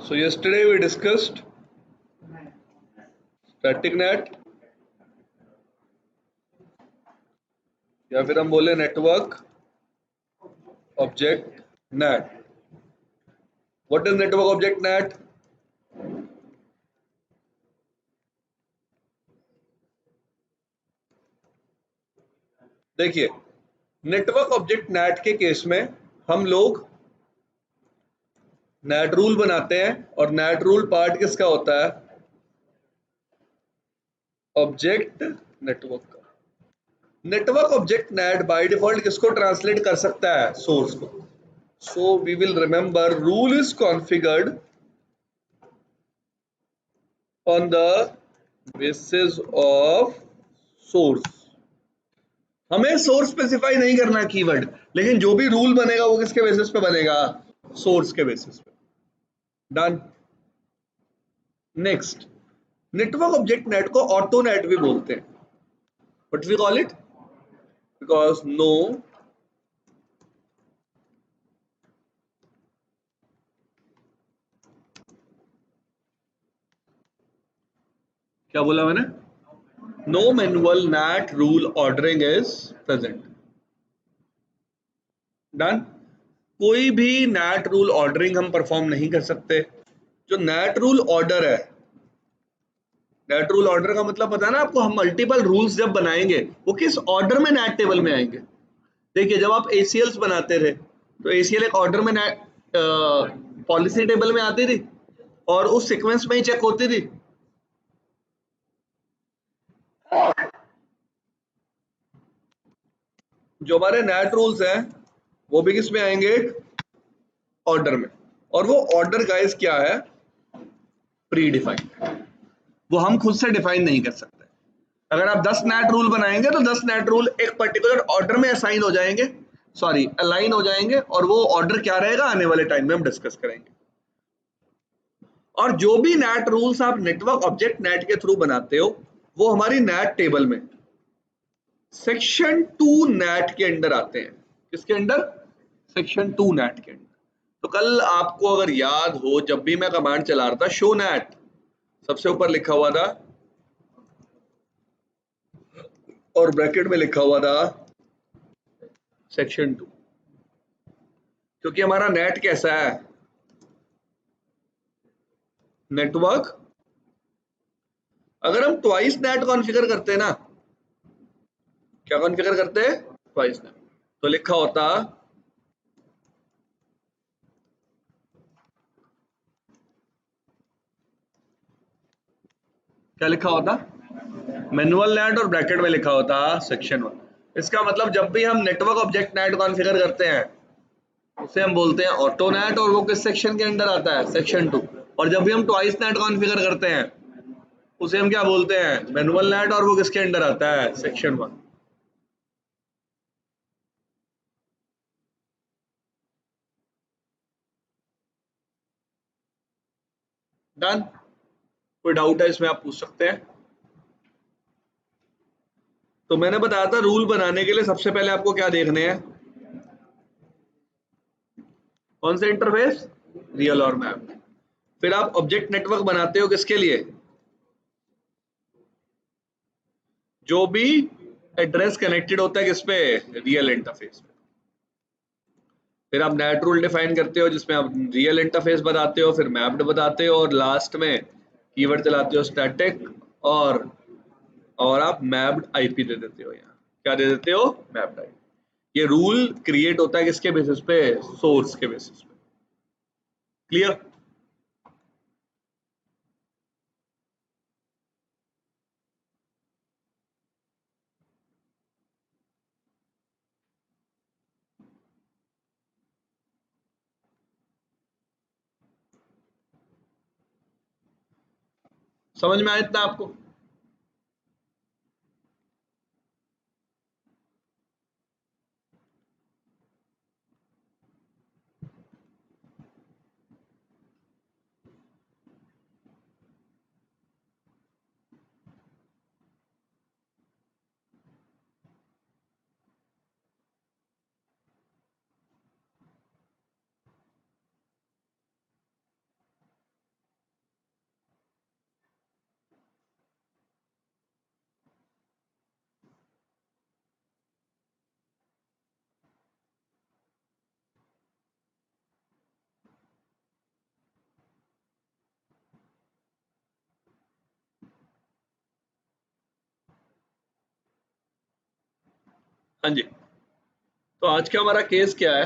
So yesterday we discussed static net या फिर हम बोले network object net. What is network object net? देखिए, नेटवर्क ऑब्जेक्ट नेट के केस में हम लोग नेट रूल बनाते हैं और नेट रूल पार्ट किसका होता है? ऑब्जेक्ट नेटवर्क का. Network object NAT by default किसको ट्रांसलेट कर सकता है? सोर्स को. So we will remember rule is configured on the basis of source. हमें सोर्स स्पेसिफाई नहीं करना कीवर्ड, लेकिन जो भी रूल बनेगा वो किसके बेसिस पे बनेगा? सोर्स के बेसिस पे. Done. Next, network object NAT को ऑटो नेट भी बोलते हैं. What we call it? Because no क्या बोला मैंने? No manual NAT rule ordering is present. Done. कोई भी नेट रूल ऑर्डरिंग हम परफॉर्म नहीं कर सकते. जो नेट रूल ऑर्डर है, नेट रूल ऑर्डर का मतलब पता है ना आपको? हम मल्टीपल रूल्स जब बनाएंगे वो किस ऑर्डर में नेट टेबल में आएंगे. देखिए, जब आप ACLs बनाते थे तो ACL एक ऑर्डर में नेट पॉलिसी टेबल में आती थी और उस सीक्वेंस में ही चेक होती थी. जो हमारे नेट रूल्स हैं वो भी किस में आएंगे? ऑर्डर में. और वो ऑर्डर गाइस क्या है? Pre defined. वो हम खुद से डिफाइन नहीं कर सकते. अगर आप 10 नेट रूल बनाएंगे तो 10 नेट रूल एक पर्टिकुलर ऑर्डर में असाइन हो जाएंगे, सॉरी अलाइन हो जाएंगे, और वो ऑर्डर क्या रहेगा आने वाले टाइम में हम डिस्कस करेंगे. और जो भी नेट रूल्स आप नेटवर्क ऑब्जेक्ट नेट के थ्रू बनाते हो वो हमारी नेट टेबल में सेक्शन 2 नेट के अंडर आते हैं. किसके अंडर? सेक्शन 2 नेट के अंडर. तो कल आपको अगर याद हो, जब भी मैं कमांड चला रहा था शो नेट, सबसे ऊपर लिखा हुआ था और ब्रैकेट में लिखा हुआ था सेक्शन 2. क्योंकि हमारा नेट कैसा है? नेटवर्क. अगर हम ट्वाइस नेट कॉन्फ़िगर करते हैं ना, क्या कॉन्फ़िगर करते हैं? Twice net. तो लिखा होता क्या? लिखा होता मैनुअल नेट और ब्रैकेट में लिखा होता सेक्शन 1. इसका मतलब जब भी हम नेटवर्क ऑब्जेक्ट नेट कॉन्फ़िगर करते हैं उसे हम बोलते हैं ऑटो नेट, और वो किस सेक्शन के अंडर आता है? सेक्शन 2. और जब भी हम ट्वाइस नेट कॉन्फ़िगर करते हैं उसे हम क्या बोलते हैं? मैनुअल नेट, और वो किसके अंडर आता है? सेक्शन 1. डन. कोई डाउट है इसमें आप पूछ सकते हैं. तो मैंने बताया था रूल बनाने के लिए सबसे पहले आपको क्या देखने हैं? कौन से इंटरफेस? रियल और मैप. फिर आप ऑब्जेक्ट नेटवर्क बनाते हो किसके लिए? जो भी एड्रेस कनेक्टेड होता है किस पे? रियल इंटरफेस पे. फिर आप नेट रूल डिफाइन करते हो जिसमें आप रियल इंटरफेस बताते हो, फिर मैप्ड बताते हो, और लास्ट में कीवर्ड चलाते हो स्टैटिक, और आप मैप्ड आईपी दे देते हो. यहाँ क्या दे देते हो? Mapped IP. ये रूल क्रिएट होता है किसके बेसिस पे? सोर्स के बेसिस पे. क्लियर? समझ में आया इतना आपको? हाँ जी, तो आज का हमारा केस क्या है?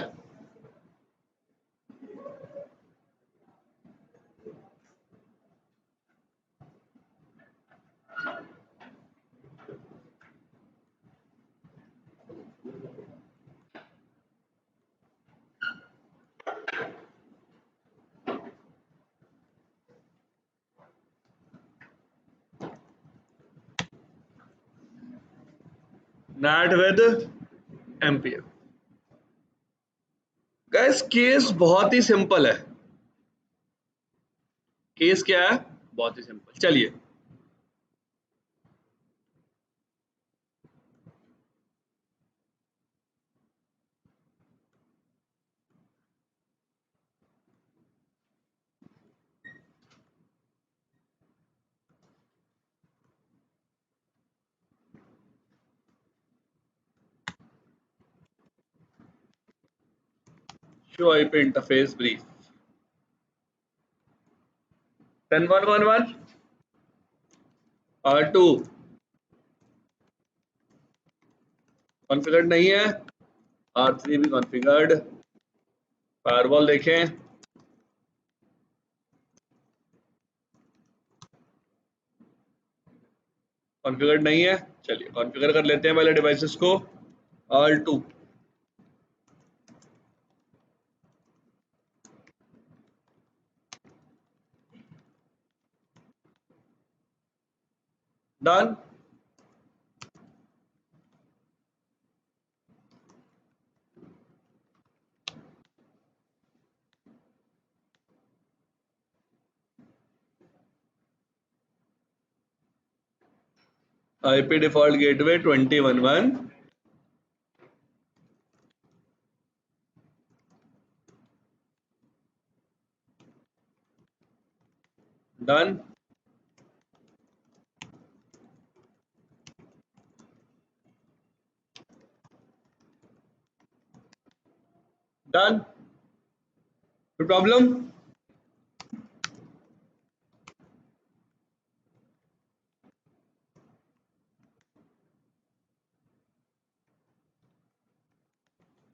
NAT with ampere. Guys case बहुत ही सिंपल है। केस क्या है? बहुत ही सिंपल। चलिए, show IP interface brief 10111 R2 configured नहीं है, R3 भी कॉन्फ़िगर्ड। फायरवॉल देखें, कॉन्फ़िगर्ड नहीं है। चलिए कॉन्फ़िगर कर लेते हैं पहले डिवाइसेस को। R2 done. IP default gateway 2011 done. Done. कोई प्रॉब्लम?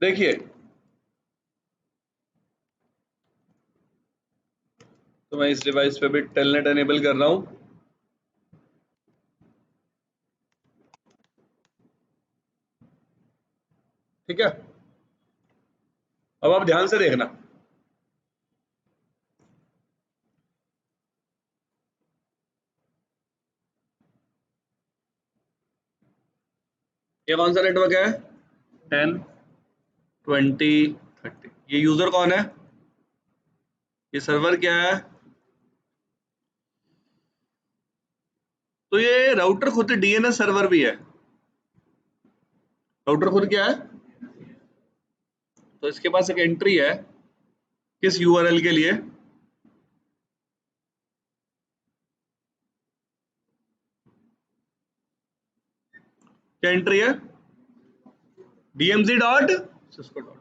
देखिए, तो मैं इस डिवाइस पे भी टेलनेट एनेबल कर रहा हूं। ठीक है, अब आप ध्यान से देखना। ये कौन सा नेटवर्क है? 10 20 30। ये यूजर कौन है? ये सर्वर क्या है? तो ये राउटर खुद डीएनएस सर्वर भी है। राउटर खुद क्या है? तो इसके पास एक एंट्री है, किस यूआरएल के लिए? क्या एंट्री है? DMG dot Cisco dot.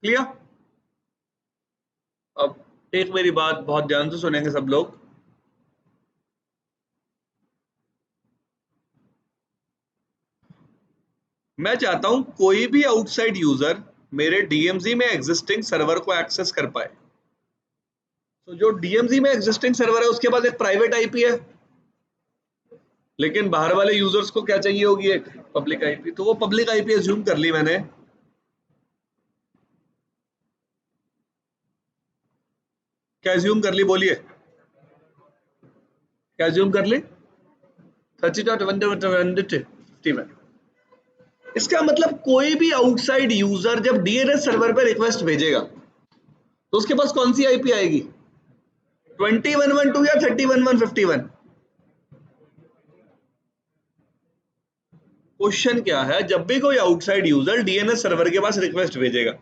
Clear? अब एक मेरी बात बहुत ध्यान से सुनेंगे सब लोग। मैं चाहता हूं कोई भी आउटसाइड यूजर मेरे डीएमजी में एग्जिस्टिंग सर्वर को एक्सेस कर पाए। तो जो डीएमजी में एग्जिस्टिंग सर्वर है उसके पास एक प्राइवेट आईपी है, लेकिन बाहर वाले यूजर्स को क्या चाहिए होगी? एक पब्लिक आईपी। तो वो पब्लिक आईपी एज्यूम कर ली मैंने। क्या एज्यूम कर ली? बोलिए, क्या एज्यूम कर ली? 30.150 में। इसका मतलब कोई भी आउटसाइड यूजर जब डीएनएस सर्वर पर रिक्वेस्ट भेजेगा तो उसके पास कौन सी आईपी आएगी? 2112 या 31.151? क्वेश्चन क्या है, जब भी कोई आउटसाइड यूजर डीएनएस सर्वर के पास रिक्वेस्ट भेजेगा,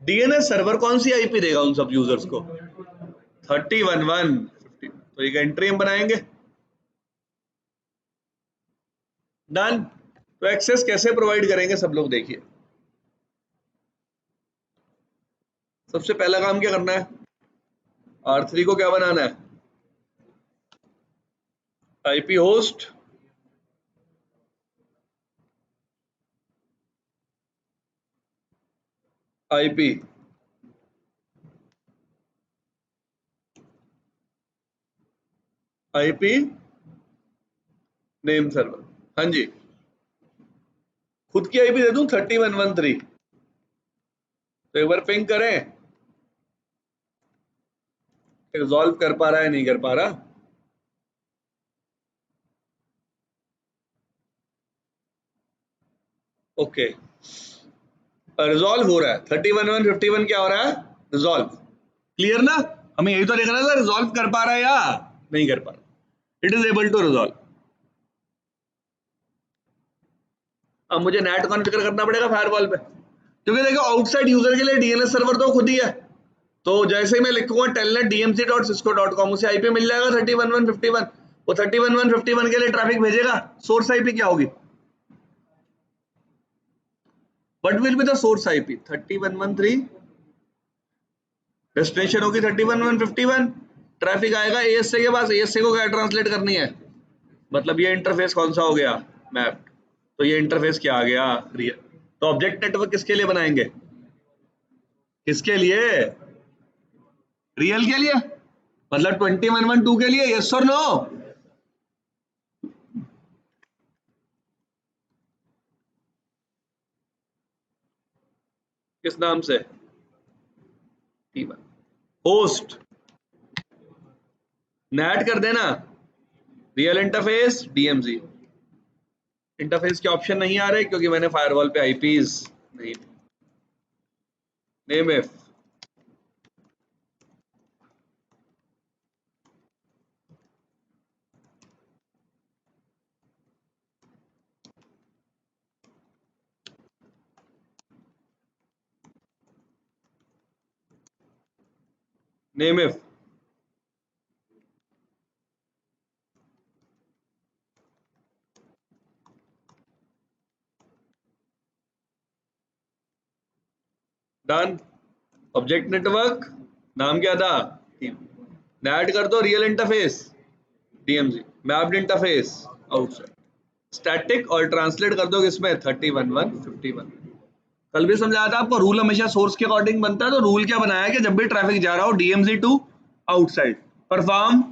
डीएनएस सर्वर कौन सी आईपी देगा उन सब यूजर्स को? 31.150। तो एक एंट्री हम बनाएंगे। डन। तो एक्सेस कैसे प्रोवाइड करेंगे सब लोग देखिए। सबसे पहला काम क्या करना है? R3 को क्या बनाना है? IP host IP IP name server, हाँ जी, खुद की आईपी दे दूं 3113, तो एक बार पिंग करें, रिजॉल्व कर पा रहा है नहीं कर पा रहा। ओके, रिजॉल्व हो रहा है, 31,151 क्या हो रहा है, रिजॉल्व। क्लियर ना, हमें यही तो देखना था, रिजॉल्व कर पा रहा है या नहीं कर पा रहा। It is able to resolve. अब मुझे नेट कॉन्फ़िगर करना पड़ेगा फायरवॉल पे, क्योंकि देखो आउटसाइड यूजर के लिए डीएनएस सर्वर तो खुद ही है। तो जैसे ही मैं लिखूंगा टेलनेट dmc.cisco.com, उसे आईपी मिल जाएगा 31,151। वो 31,151 के लिए ट्रैफिक भेजेगा। सोर्स आईपी क्या होगी, what will be the source IP, 3113, destination होगी 31,151, ट्रैफिक आएगा एएसए के पास, एएसए को क्या ट्रांसलेट करनी है, मतलब ये इंटरफेस कौन सा हो गया, मैप। तो ये इंटरफेस क्या आ गया, रियल। तो ऑब्जेक्ट नेटवर्क किसके लिए बनाएंगे, किसके लिए, रियल के लिए, मतलब 2112 के लिए, यस और नो। किस नाम से, T1 होस्ट, नेट कर देना, रियल इंटरफेस डीएमजी। इंटरफेस के ऑप्शन नहीं आ रहे क्योंकि मैंने फायरवॉल पे आईपीज नहीं, name if, name if, done. Object network नाम क्या था, नेट कर दो real interface DMG, mapped interface outside, static, और ट्रांसलेट कर दो किसमें 31,151। कल भी समझाया था आपको, रूल हमेशा सोर्स के अकॉर्डिंग बनता है। तो रूल क्या बनाया कि जब भी ट्रैफिक जा रहा हो DMZ to outside, perform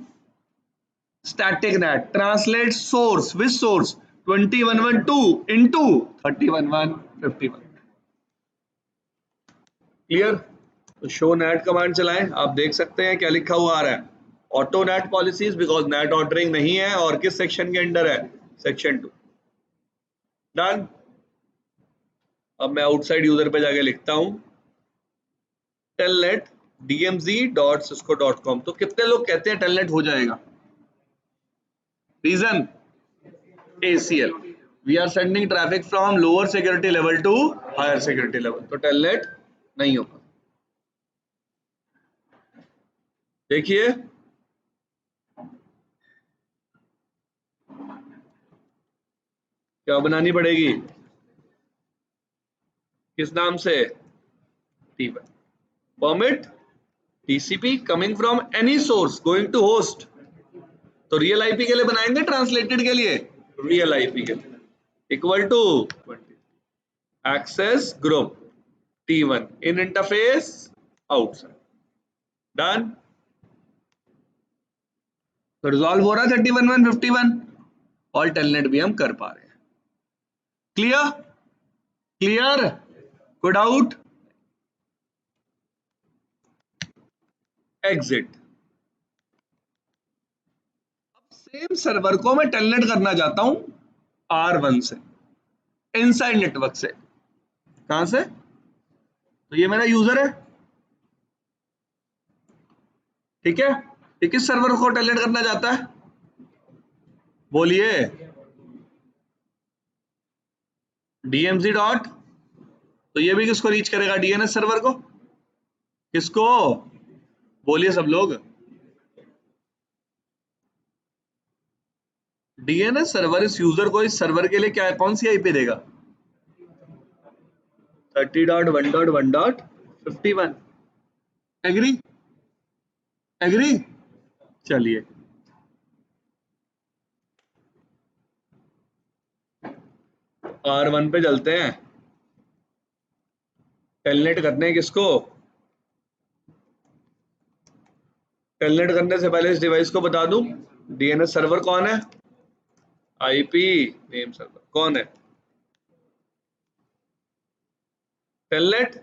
static NAT, translate source with source 2112 into 31,151। Clear. तो शो नेट कमांड चलाएं, आप देख सकते हैं क्या लिखा हुआ आ रहा है, auto net policies, because net ordering नहीं है, और किस सेक्शन के अंडर है, सेक्शन 2। डन। अब मैं आउटसाइड यूजर पे जाके लिखता हूं टेलनेट dmz.cisco.com। तो कितने लोग कहते हैं टेलनेट हो जाएगा, reason ACL, we are sending traffic from lower security level to higher security level, तो टेलनेट नहीं होगा। देखिए क्या बनानी पड़ेगी, किस नाम से, T1 permit TCP coming from any source going to host. तो रियल आईपी के लिए बनाएंगे, ट्रांसलेटेड के लिए, रियल आईपी के लिए, equal to access group T1 in interface outside. Done. तो रिजॉल्व हो रहा है 31,151, और टेलनेट भी हम कर पा रहे हैं। क्लियर, क्लियर, कोई डाउट, एग्जिट। सेम सर्वर को मैं टेलनेट करना चाहता हूं R1 से, इनसाइड नेटवर्क से। कहां से, तो ये मेरा यूजर है, ठीक है, ये किस सर्वर को टेलनेट करना चाहता है, बोलिए, डीएमजी डॉट, तो ये भी किसको रीच करेगा, डीएनएस सर्वर को, किसको, बोलिए सब लोग, डीएनएस सर्वर इस यूजर को इस सर्वर के लिए क्या, कौन सी आईपी देगा, 30.1.1.51। एग्री, एग्री, चलिए R1 पे चलते हैं। टेलनेट करने हैं किसको? टेलनेट करने से पहले इस डिवाइस को बता दूं डीएनएस सर्वर कौन है, आईपी नेम सर्वर कौन है, टेलनेट।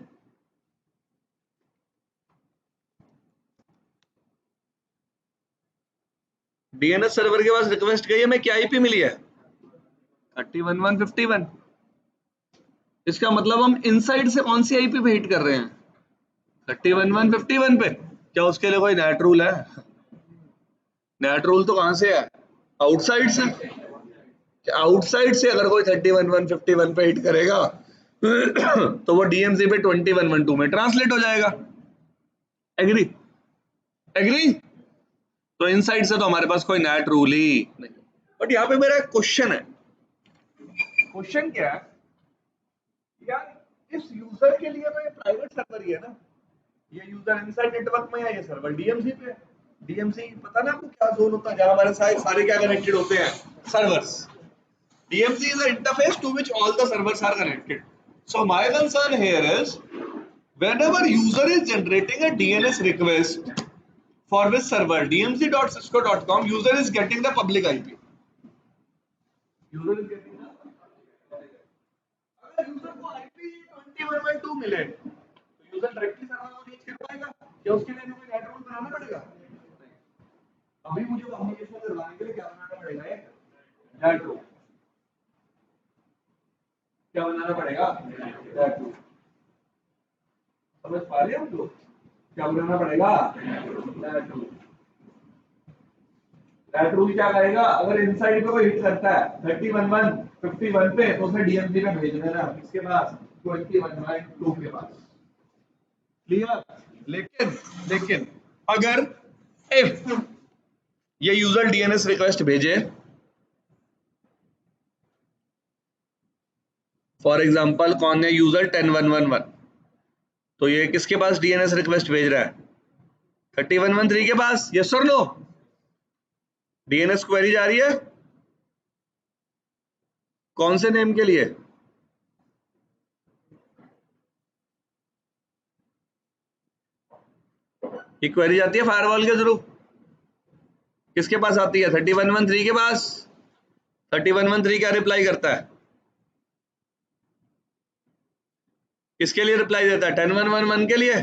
डीएनएस सर्वर के पास रिक्वेस्ट गई है, मैं क्या आईपी मिली है 31.151। इसका मतलब हम इनसाइड से कौन सी आईपी पे हिट कर रहे हैं 31.151 पे। क्या उसके लिए कोई नेट रूल है? नेट रूल तो कहां से है, आउटसाइड से। आउटसाइड से अगर कोई 31.151 पे हिट करेगा तो वो डीएमसी पे 21.12 में ट्रांसलेट हो जाएगा। एग्री? एग्री? तो इनसाइड से तो हमारे पास कोई नेट रूल ही नहीं। बट यहाँ पे मेरा एक क्वेश्चन है। क्वेश्चन क्या है यार, इस यूजर के लिए तो ये प्राइवेट सर्वर ही है ना, ये यूजर इनसाइड नेटवर्क में है, ये सर्वर डीएमसी पे। डीएमसी पता ना आपको क्या जोन होता है जहां हमारे सारे क्या कनेक्टेड होते हैं, servers. DMZ is an interface to which all the servers are connected. So my concern here is whenever user is generating a DNS request for this server dmz.cisco.com, user is getting the public IP. User is getting the अगर user को IP 21.2 मिले तो user directly server को reach कर पाएगा या उसके लिए कोई नेट रूल बनाना पड़ेगा? अभी मुझे कम्युनिकेशन करवाने के लिए क्या बनाना पड़ेगा, एक नेट रूल। क्या बनाना पड़ेगा, नेट रूल। समझ पा रहे हैं हम लोग? क्या बनाना पड़ेगा, नेट रूल। नेट रूल क्या करेगा, अगर इनसाइड पे कोई हिट करता है 31.151 पे तो उसे डीएमसी पे भेज देना, किसके पास, 21.2 के पास। क्लियर? लेकिन अगर इफ ये यूजर डीएनएस रिक्वेस्ट भेजे, फॉर एग्जांपल कौन है यूजर 10111, तो ये किसके पास डीएनएस रिक्वेस्ट भेज रहा है 3113 के पास। यस और नो? डीएनएस क्वेरी जा रही है कौन से नेम के लिए, ये क्वेरी जाती है फायरवॉल के थ्रू, किसके पास आती है 3113 के पास। 3113 क्या रिप्लाई करता है, किसके लिए रिप्लाई देता है 10111 के लिए।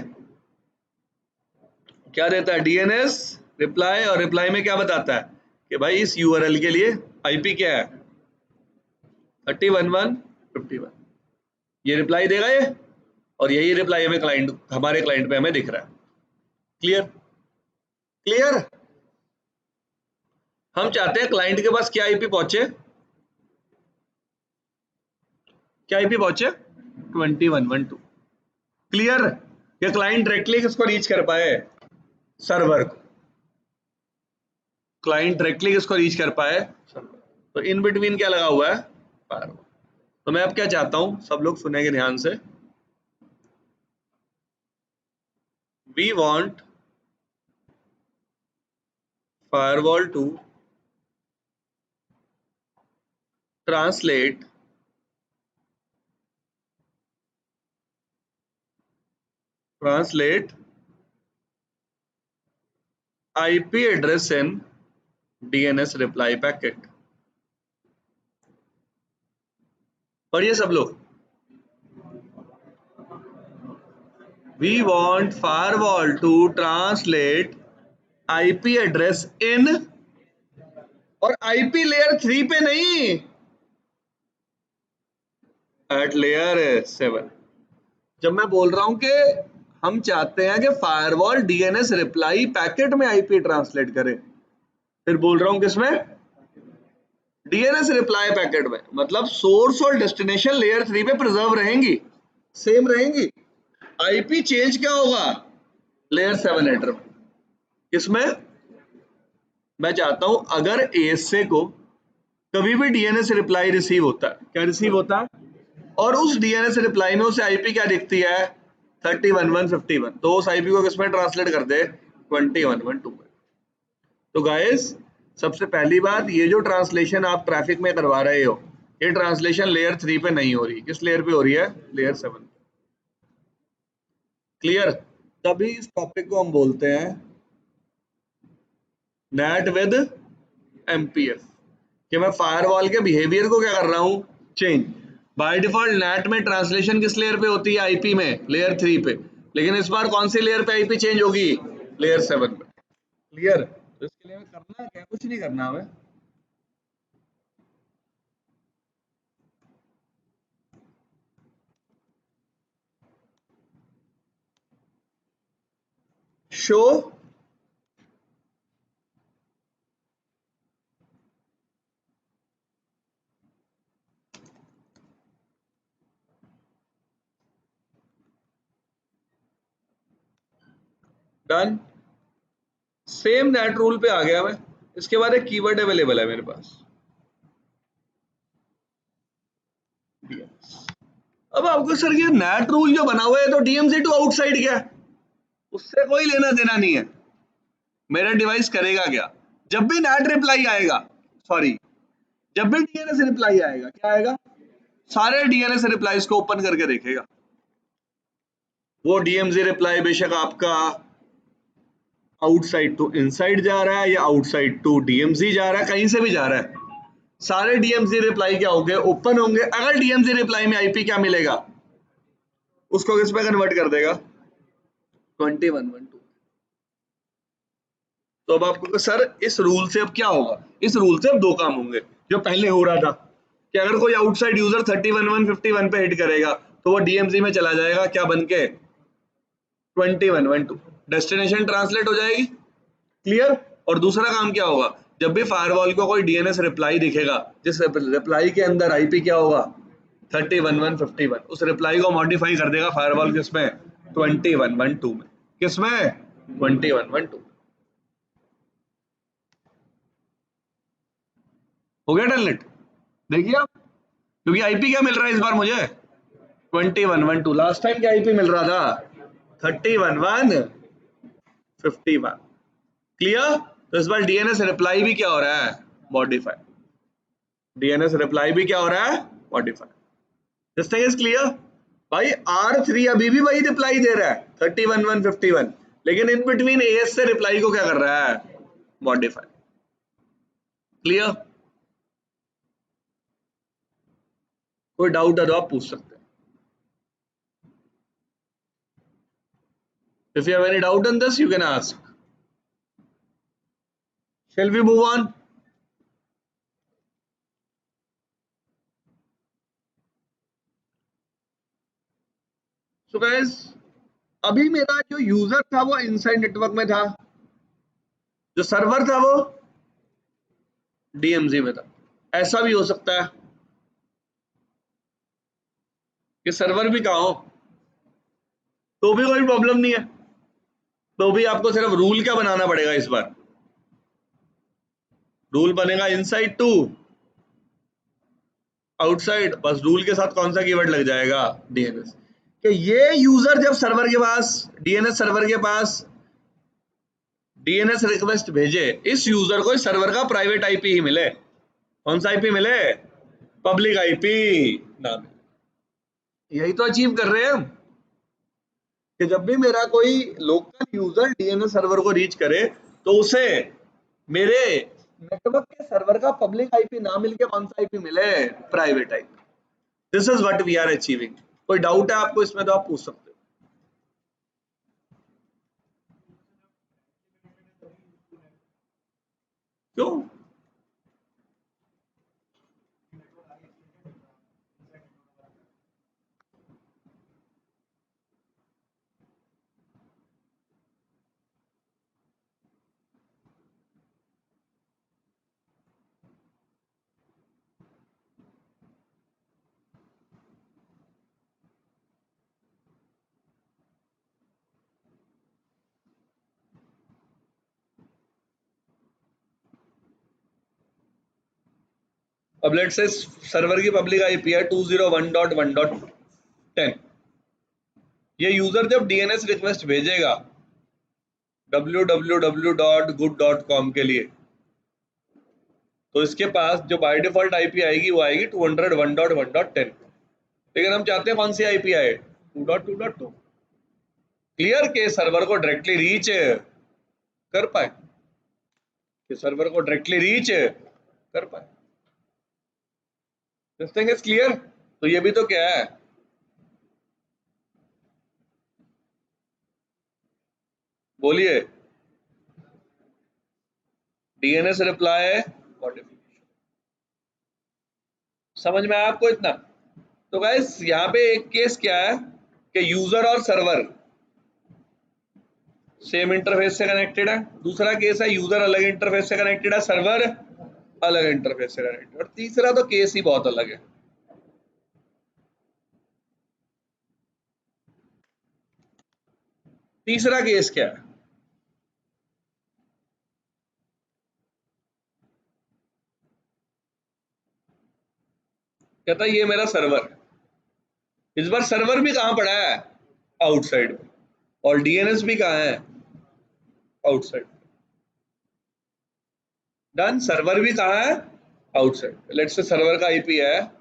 क्या देता है, डीएनएस रिप्लाई, और रिप्लाई में क्या बताता है कि भाई इस यूआरएल के लिए आईपी क्या है 31.151। ये रिप्लाई देगा ये, और यही रिप्लाई हमें क्लाइंट, हमारे क्लाइंट पे हमें दिख रहा है। क्लियर? क्लियर? हम चाहते हैं क्लाइंट के पास क्या आईपी पहुंचे, क्या आईपी पहुंचे 21.12। क्लियर? ये क्लाइंट डायरेक्टली किसको रीच कर पाए, सर्वर को। क्लाइंट डायरेक्टली किसको रीच कर पाए, सर्वर। तो इन बिटवीन क्या लगा हुआ है, फायरवॉल। तो मैं अब क्या चाहता हूं, सब लोग सुनेंगे ध्यान से। We want firewall to translate IP address in DNS reply packet। पढ़िए सब लोग, we want firewall to translate IP address in, और IP layer 3 पे नहीं, at layer 7। जब मैं बोल रहा हूं कि हम चाहते हैं कि फायरवॉल डीएनएस रिप्लाई पैकेट में आईपी ट्रांसलेट करे, फिर बोल रहा हूं किसमें, डीएनएस रिप्लाई पैकेट में, मतलब सोर्स और डेस्टिनेशन लेयर 3 पे प्रिजर्व रहेंगी, सेम रहेंगी। आईपी चेंज क्या होगा लेयर 7 हेडर में। इसमें मैं चाहता हूं अगर एएसए को कभी भी डीएनएस रिप्लाई रिसीव होता है, क्या रिसीव होता है, और उस डीएनएस रिप्लाई में उसे आईपी क्या दिखती है 31.151, तो उस आईपी को किसमें ट्रांसलेट कर दे 21.2 में। तो गाइस सबसे पहली बात, ये जो ट्रांसलेशन आप ट्रैफिक में करवा रहे हो, ये ट्रांसलेशन लेयर 3 पे नहीं हो रही, किस लेयर पे हो रही है, लेयर 7। क्लियर? तभी इस टॉपिक को हम बोलते हैं नेट विद एमपीएफ, कि मैं फायरवॉल के बिहेवियर को क्या कर रहा हूं, चेंज। बाय डिफॉल्ट नेट में ट्रांसलेशन किस लेयर पे होती है, आईपी में, लेयर 3 पे, लेकिन इस बार कौन सी लेयर पे आईपी चेंज होगी, लेयर 7 पे। क्लियर? तो इसके लिए हमें करना क्या, कुछ नहीं करना हमें, show done, same net rule पे आ गया मैं। इसके बाद एक कीवर्ड अवेलेबल है मेरे पास, अब आपको सर ये नेट रूल जो बना हुआ है तो डीएमसी टू आउटसाइड क्या है, उससे कोई लेना देना नहीं है। मेरा डिवाइस करेगा क्या, जब भी नेट रिप्लाई आएगा, सॉरी, जब भी डीएनएस रिप्लाई आएगा, क्या आएगा, सारे डीएनएस रिप्लाईज को ओपन करके देखेगा। वो डीएमसी रिप्लाई बेशक आपका आउटसाइड टू इनसाइड जा रहा है या आउटसाइड टू डीएमसी जा रहा है, कहीं से भी जा रहा है, सारे डीएमसी रिप्लाई क्या होंगे, ओपन होंगे। अगर डीएमसी रिप्लाई में आईपी क्या मिलेगा, उसको किस पे कन्वर्ट कर देगा, 2112। तो अब आपको सर इस रूल से अब क्या होगा, इस रूल से अब दो काम होंगे जो पहले हो रहा था, कि अगर कोई आउटसाइड यूजर 31.151 पे हिट करेगा तो वो डीएमसी में चला जाएगा, क्या बन के, 2112, डेस्टिनेशन ट्रांसलेट हो जाएगी। क्लियर? और दूसरा काम क्या होगा, जब भी फायरवॉल को कोई डीएनएस रिप्लाई दिखेगा, जिस रिप्लाई के अंदर आईपी क्या होगा, 31.151, उस रिप्लाई को मॉडिफाई कर देगा फायरवॉल किसमें, 2112 में, किसमें, 2112। हो गया डनलेट? देखिए आप, क्योंकि आईपी क्या मिल रहा है इस बार मुझे, 2112। लास्ट टाइम क्या आईपी मिल रहा था, 31.151। क्लियर? तो इस बार डीएनएस रिप्लाई भी क्या हो रहा है, मॉडिफाई, डीएनएस रिप्लाई भी क्या हो रहा है, modify. This thing is clear? भाई R3 अभी भी वही रिप्लाई दे रहा है 31.151, लेकिन इन बिटवीन एएस से रिप्लाई को क्या कर रहा है, मॉडिफाई। क्लियर? कोई डाउट है तो आप पूछ सकते हैं। If you have any doubt on this, you can ask. Shall we move on? So guys, अभी मेरा जो यूजर था वो इनसाइड नेटवर्क में था, जो सर्वर था वो डीएमजी में था। ऐसा भी हो सकता है कि सर्वर भी कहाँ हो, तो भी कोई प्रॉब्लम नहीं है। तो भी आपको सिर्फ रूल क्या बनाना पड़ेगा इस बार, रूल बनेगा इनसाइड टू आउटसाइड, बस रूल के साथ कौन सा कीवर्ड लग जाएगा, डीएनएस, कि ये यूजर जब सर्वर के पास, डीएनएस सर्वर के पास डीएनएस रिक्वेस्ट भेजे, इस यूजर को इस सर्वर का प्राइवेट आईपी ही मिले। कौन सा आईपी मिले, पब्लिक आईपी ना मिले। यही तो अचीव कर रहे हैं हम, कि जब भी मेरा कोई लोकल यूजर डीएनएस सर्वर को रीच करे तो उसे मेरे नेटवर्क के सर्वर का पब्लिक आईपी ना मिलके कौन सा आईपी मिले, private IP. This is what we are achieving. कोई डाउट है आपको इसमें तो आप पूछ सकते हो। क्यों? अब लेट्स से सर्वर की पब्लिक आईपी है 201.1.10। ये यूजर जब डीएनएस रिक्वेस्ट भेजेगा www.good.com के लिए, तो इसके पास जो बाय डिफॉल्ट आईपी आएगी वो आएगी 201.1.10, लेकिन हम चाहते हैं कौन सी आईपी आए, 2.2.2। क्लियर के सर्वर को डायरेक्टली रीच कर पाए, कि सर्वर को डायरेक्टली रीच कर पाए। This thing is clear. तो ये भी तो क्या है, बोलिए। डीएनएस रिप्लाई मॉडिफिकेशन, समझ में आया आपको इतना? तो गाइस यहाँ पे एक केस क्या है कि यूजर और सर्वर सेम इंटरफेस से कनेक्टेड है, दूसरा केस है यूजर अलग इंटरफेस से कनेक्टेड है, सर्वर अलग इंटरफेस से कनेक्टेड, और तीसरा तो केस ही बहुत अलग है। तीसरा केस क्या है, कहता है ये मेरा सर्वर, इस बार सर्वर भी कहां पड़ा है, आउटसाइड में, और डीएनएस भी कहां है, आउटसाइड। डन, सर्वर भी कहां है, आउटसाइड। लेट्स से सर्वर का आईपी है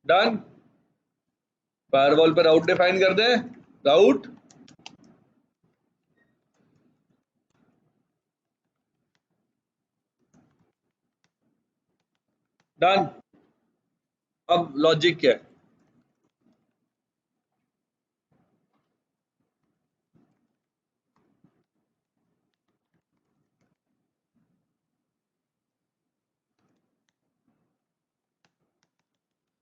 डन, फायरवॉल पे राउट डिफाइन कर दे, राउट डन। अब लॉजिक क्या है,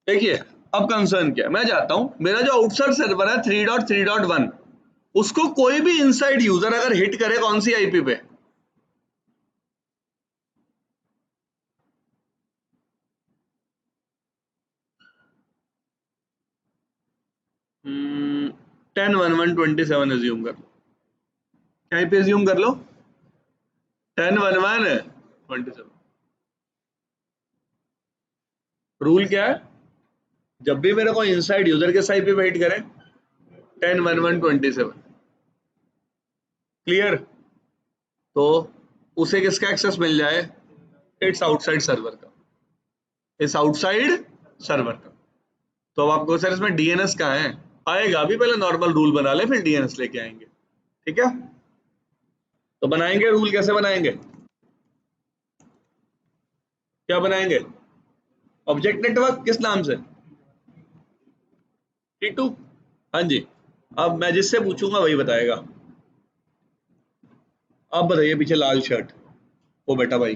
देखिए अब कंसर्न क्या है, मैं जाता हूं, मेरा जो आउटसाइड सर्वर है 3.3.1, उसको कोई भी इनसाइड यूजर अगर हिट करे कौन सी आईपी पे, 10.11.27 एज्यूम कर लो, क्या आईपी एज्यूम कर लो, 10.11.27। रूल क्या है, जब भी मेरे को इनसाइड यूजर के आईपी पे हिट करे 10.11.27, क्लियर। तो उसे किसका एक्सेस मिल जाए, इट्स आउटसाइड सर्वर का, इस आउटसाइड सर्वर का। तो अब आपको सर इसमें डीएनएस कहाँ है, आएगा, अभी पहले नॉर्मल रूल बना ले फिर डीएनएस लेके आएंगे, ठीक है। तो बनाएंगे रूल, कैसे बनाएंगे, क्या बनाएंगे, ऑब्जेक्ट नेटवर्क किस नाम से, T2। हाँ जी, अब मैं जिससे पूछूंगा वही बताएगा। आप बताइए पीछे लाल शर्ट, वो बेटा भाई,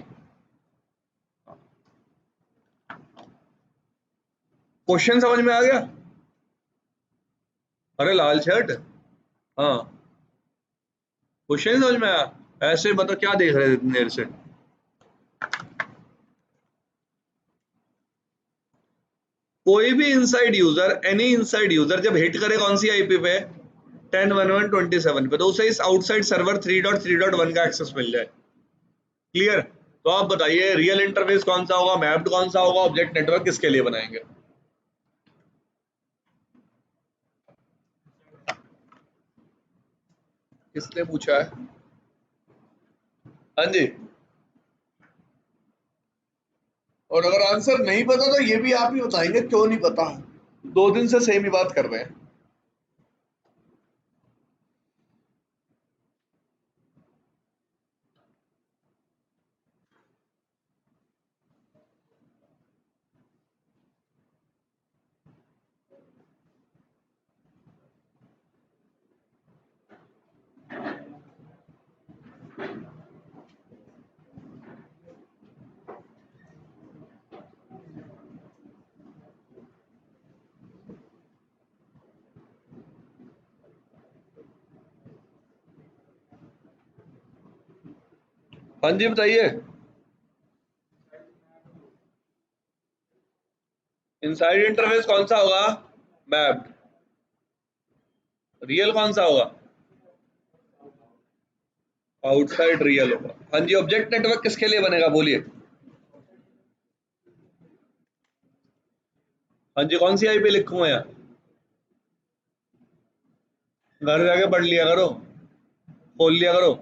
क्वेश्चन समझ में आ गया, अरे लाल शर्ट, हाँ क्वेश्चन समझ में आया, ऐसे बताओ क्या देख रहे थे इतनी देर से। कोई भी inside user, any inside user जब हिट करे कौन सी आईपी पे, 10.11.27 पे, तो उसे इस आउटसाइड सर्वर 3.3.1 का एक्सेस मिल जाए, क्लियर। तो आप बताइए रियल इंटरफेस कौन सा होगा, मैप्ड कौन सा होगा, ऑब्जेक्ट नेटवर्क किसके लिए बनाएंगे, किसने पूछा है, हाँ जी। और अगर आंसर नहीं पता तो ये भी आप ही बताएंगे क्यों नहीं पता, 2 दिन से सेम ही बात कर रहे हैं। हाँ जी बताइए, इनसाइड इंटरफेस कौन सा होगा, मैप्ड। रियल कौन सा होगा, आउटसाइड रियल होगा। हाँ जी, ऑब्जेक्ट नेटवर्क किसके लिए बनेगा बोलिए, हाँ जी, कौन सी आईपी लिखूंगा यार? घर जाके पढ़ लिया करो, खोल लिया करो।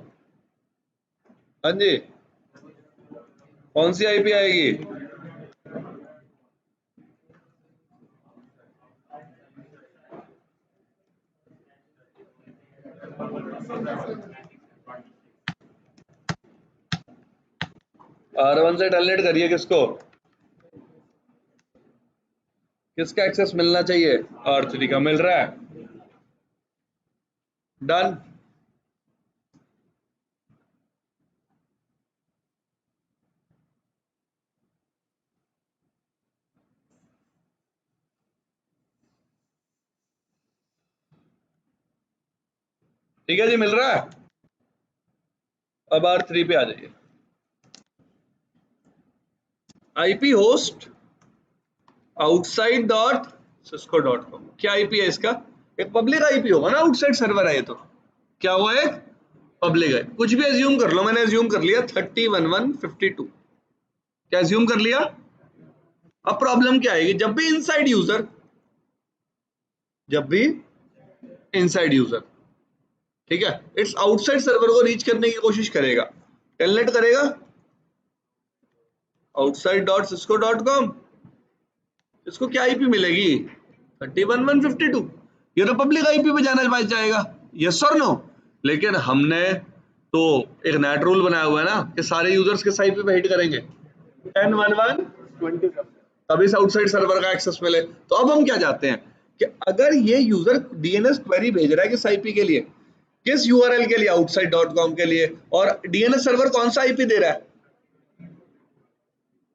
हाँ जी, कौन सी आईपी आएगी? R1 से टेलनेट करिए किसको? किसका एक्सेस मिलना चाहिए? R3 का मिल रहा है। डन। ठीक है जी, मिल रहा है। अब R3 पे आ जाइए। IP host outside dot Cisco dot com, क्या आईपी है इसका? एक पब्लिक आईपी होगा ना, आउटसाइड सर्वर है ये तो। क्या हुआ? एक पब्लिक है। कुछ भी एज्यूम कर लो, मैंने एज्यूम कर लिया 301152। क्या एज्यूम कर लिया? अब प्रॉब्लम क्या आएगी? जब भी इनसाइड यूजर, ठीक है, इट्स आउटसाइड सर्वर को रीच करने की कोशिश करेगा, टेलनेट करेगा outside dot Cisco dot com. इसको क्या आईपी मिलेगी? 31,152। ये तो पब्लिक आईपी पे जाना पास जाएगा, यस और नो? लेकिन हमने तो एक नेट रूल बनाया हुआ है ना कि सारे यूजर्स किस आईपी पे हिट करेंगे? 10.11.27, तभी इस आउटसाइड सर्वर का एक्सेस मिले। तो अब हम क्या चाहते हैं कि अगर ये यूजर डीएनएस क्वेरी भेज रहा है किस आईपी के लिए, किस यूआरएल के लिए? आउटसाइड डॉट कॉम के लिए। और डीएनएस सर्वर कौन सा आईपी दे रहा है?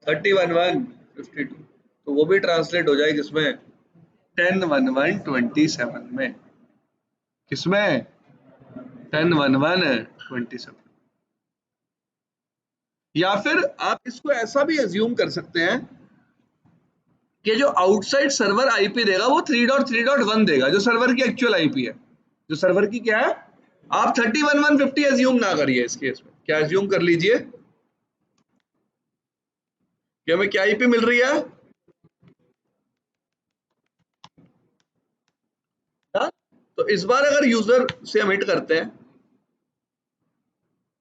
31,152। तो वो भी ट्रांसलेट हो जाए किसमें? 10.11.27 में। किसमें? 10.11.27। या फिर आप इसको ऐसा भी एज्यूम कर सकते हैं कि जो आउटसाइड सर्वर आईपी देगा वो 3.3.1 देगा, जो सर्वर की एक्चुअल आईपी है। जो सर्वर की क्या है? आप 31,150 एज्यूम ना करिए इस केस में। क्या एज्यूम कर लीजिए कि हमें क्या आईपी मिल रही है? हाँ? तो इस बार अगर यूजर से हम हिट करते हैं,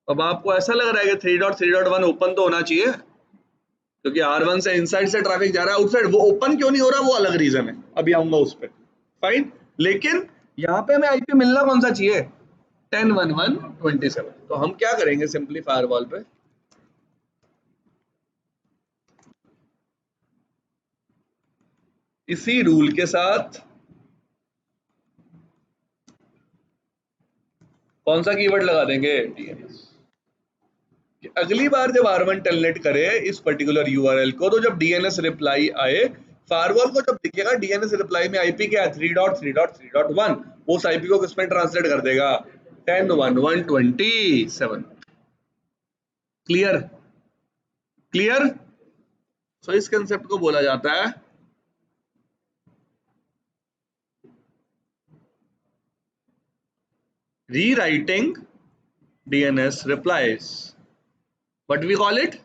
अब आपको ऐसा लग रहा है कि 3.3.1 ओपन तो होना चाहिए, क्योंकि R1 से इनसाइड से ट्रैफिक जा रहा है आउटसाइड। वो ओपन क्यों नहीं हो रहा, वो अलग रीजन है, अभी आऊंगा उस पर। फाइन। लेकिन यहाँ पे हमें आईपी मिलना कौन सा चाहिए? 10.11.27। तो हम क्या करेंगे सिंपली फायरवॉल पे, इसी रूल के साथ कौन सा कीवर्ड लगा देंगे? डीएनएस। अगली बार जब R1 टेलनेट करे इस पर्टिकुलर यूआरएल को, तो जब डीएनएस रिप्लाई आए, फायरवॉल को जब दिखेगा डीएनएस रिप्लाई में आईपी क्या है? 3.3.3.1, वो उस आईपी को किसमें ट्रांसलेट कर देगा? 10.11.27। क्लियर? क्लियर? सो इस कंसेप्ट को बोला जाता है rewriting DNS replies, what we call it.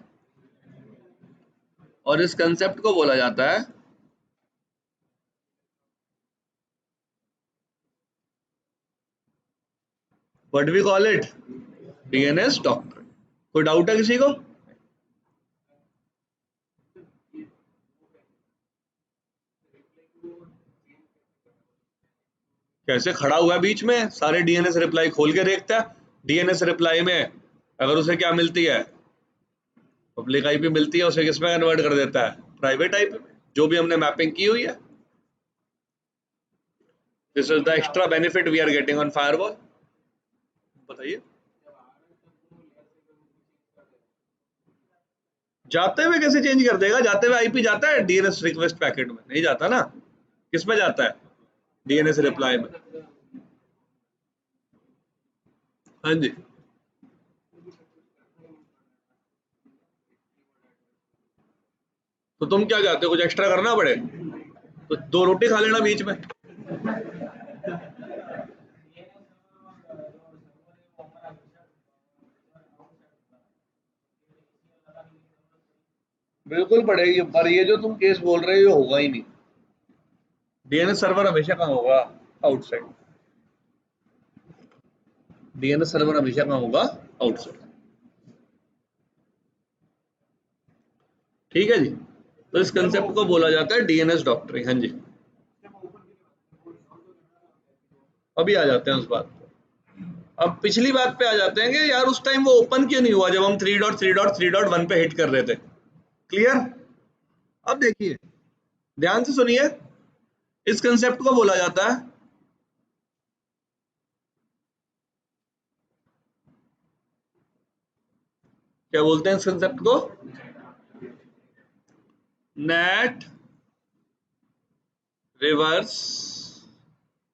और इस कंसेप्ट को बोला जाता है what we call it, DNS doctrine. कोई डाउट है किसी को? कैसे खड़ा हुआ है बीच में, सारे डीएनएस रिप्लाई खोल के देखता है। डीएनएस रिप्लाई में अगर उसे क्या मिलती है? पब्लिक आईपी मिलती है, उसे किसमें कन्वर्ट कर देता है? प्राइवेट आईपी में, जो भी हमने मैपिंग की हुई है। This is the extra benefit we are getting on firewall. बताइए। जाते हुए कैसे चेंज कर देगा? जाते हुए आईपी जाता है डीएनएस रिक्वेस्ट पैकेट में? नहीं जाता ना। किसमें जाता है? डीएनएस रिप्लाई में। हाँ जी। तो तुम क्या चाहते हो, कुछ एक्स्ट्रा करना पड़े? तो दो रोटी खा लेना बीच में। बिल्कुल पड़ेगी, पर ये जो तुम केस बोल रहे हो ये होगा ही नहीं। डीएनएस सर्वर हमेशा कहाँ होगा? आउटसाइड। डीएनएस सर्वर हमेशा कहाँ होगा? आउटसाइड। ठीक है जी। तो इस कंसेप्ट को बोला जाता है डीएनएस डॉक्ट्रिन। हाँ जी, अभी आ जाते हैं उस बात पे। अब पिछली बात पे आ जाते हैं कि यार उस टाइम वो ओपन क्यों नहीं हुआ जब हम 3.3.3.1 पे हिट कर रहे थे। क्लियर? अब देखिए, ध्यान से सुनिए, इस कंसेप्ट को बोला जाता है क्या बोलते हैं इस कंसेप्ट को? NAT reverse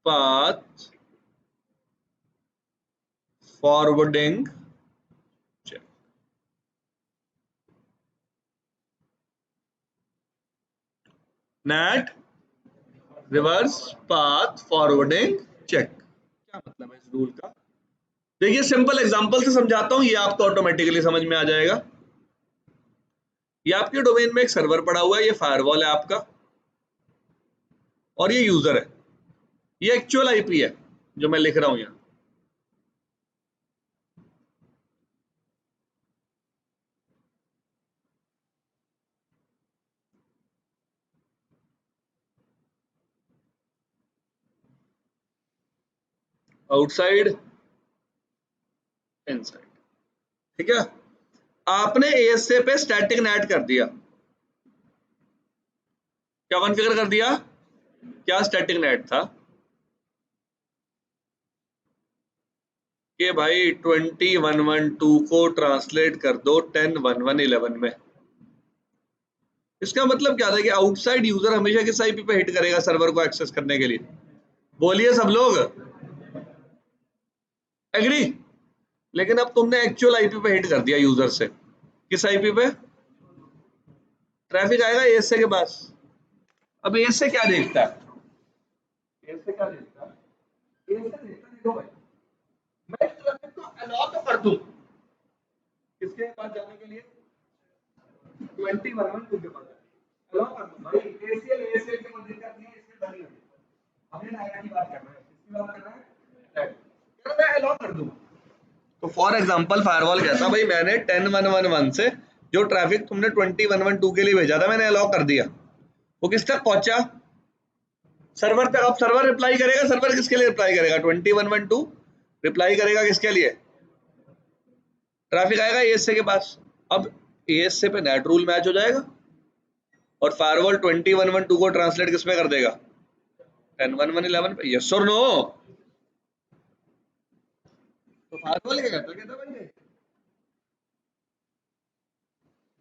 path forwarding check. NAT reverse path forwarding check. क्या मतलब है इस रूल का? देखिए, सिंपल एग्जांपल से समझाता हूं, ये आपको ऑटोमेटिकली समझ में आ जाएगा। ये आपके डोमेन में एक सर्वर पड़ा हुआ है, ये फायरवॉल है आपका, और ये यूजर है। ये एक्चुअल आईपी है जो मैं लिख रहा हूं यहां। Outside, inside. ठीक है? आपने एएसए पे स्टैटिक नेट कर दिया। क्या कॉन्फ़िगर कर दिया? क्या स्टैटिक नेट था कि भाई 20.1.1.2 को ट्रांसलेट कर दो 10.1.1.11 में। इसका मतलब क्या था कि आउटसाइड यूजर हमेशा किस आईपी पे हिट करेगा सर्वर को एक्सेस करने के लिए? बोलिए सब लोग, एग्री? लेकिन अब तुमने एक्चुअल आईपी पे हिट कर दिया यूजर से। किस आईपी पे? ट्रैफिक आएगा एएसए के पास। अब एएसए क्या देखता है? एएसए क्या देखता है? एएसए देखता है, देखो भाई, मैं इस ट्रैफिक को अलाउ तो कर दूं किसके पास जाने के लिए? 20.1.1.2 के पास अलाउ कर दूं भाई। एसीएल की मंजिल करनी है, इसमें बनी है। हमने डायरेक्ट की बात करना है, किसकी बात करना है? क्या मैं अलाउ कर दूं? तो फॉर एग्जांपल फायरवॉल कहता भाई मैंने 10.1.1.1 से जो ट्रैफिक तुमने 20.1.1.2 के लिए भेजा था मैंने अलाउ कर दिया। वो किस तक पहुंचा? सर्वर तक। अब सर्वर रिप्लाई करेगा, सर्वर किसके लिए रिप्लाई करेगा? 20.1.1.2 रिप्लाई करेगा किसके लिए? ट्रैफिक आएगा एएसए के पास। अब एएसए पे नेट रूल मैच हो जाएगा और फायरवॉल 20.1.1.2 को ट्रांसलेट किस पे कर देगा? 10.1.1.11 पे। यस और नो? तो फायरवॉल क्या कहता भाई,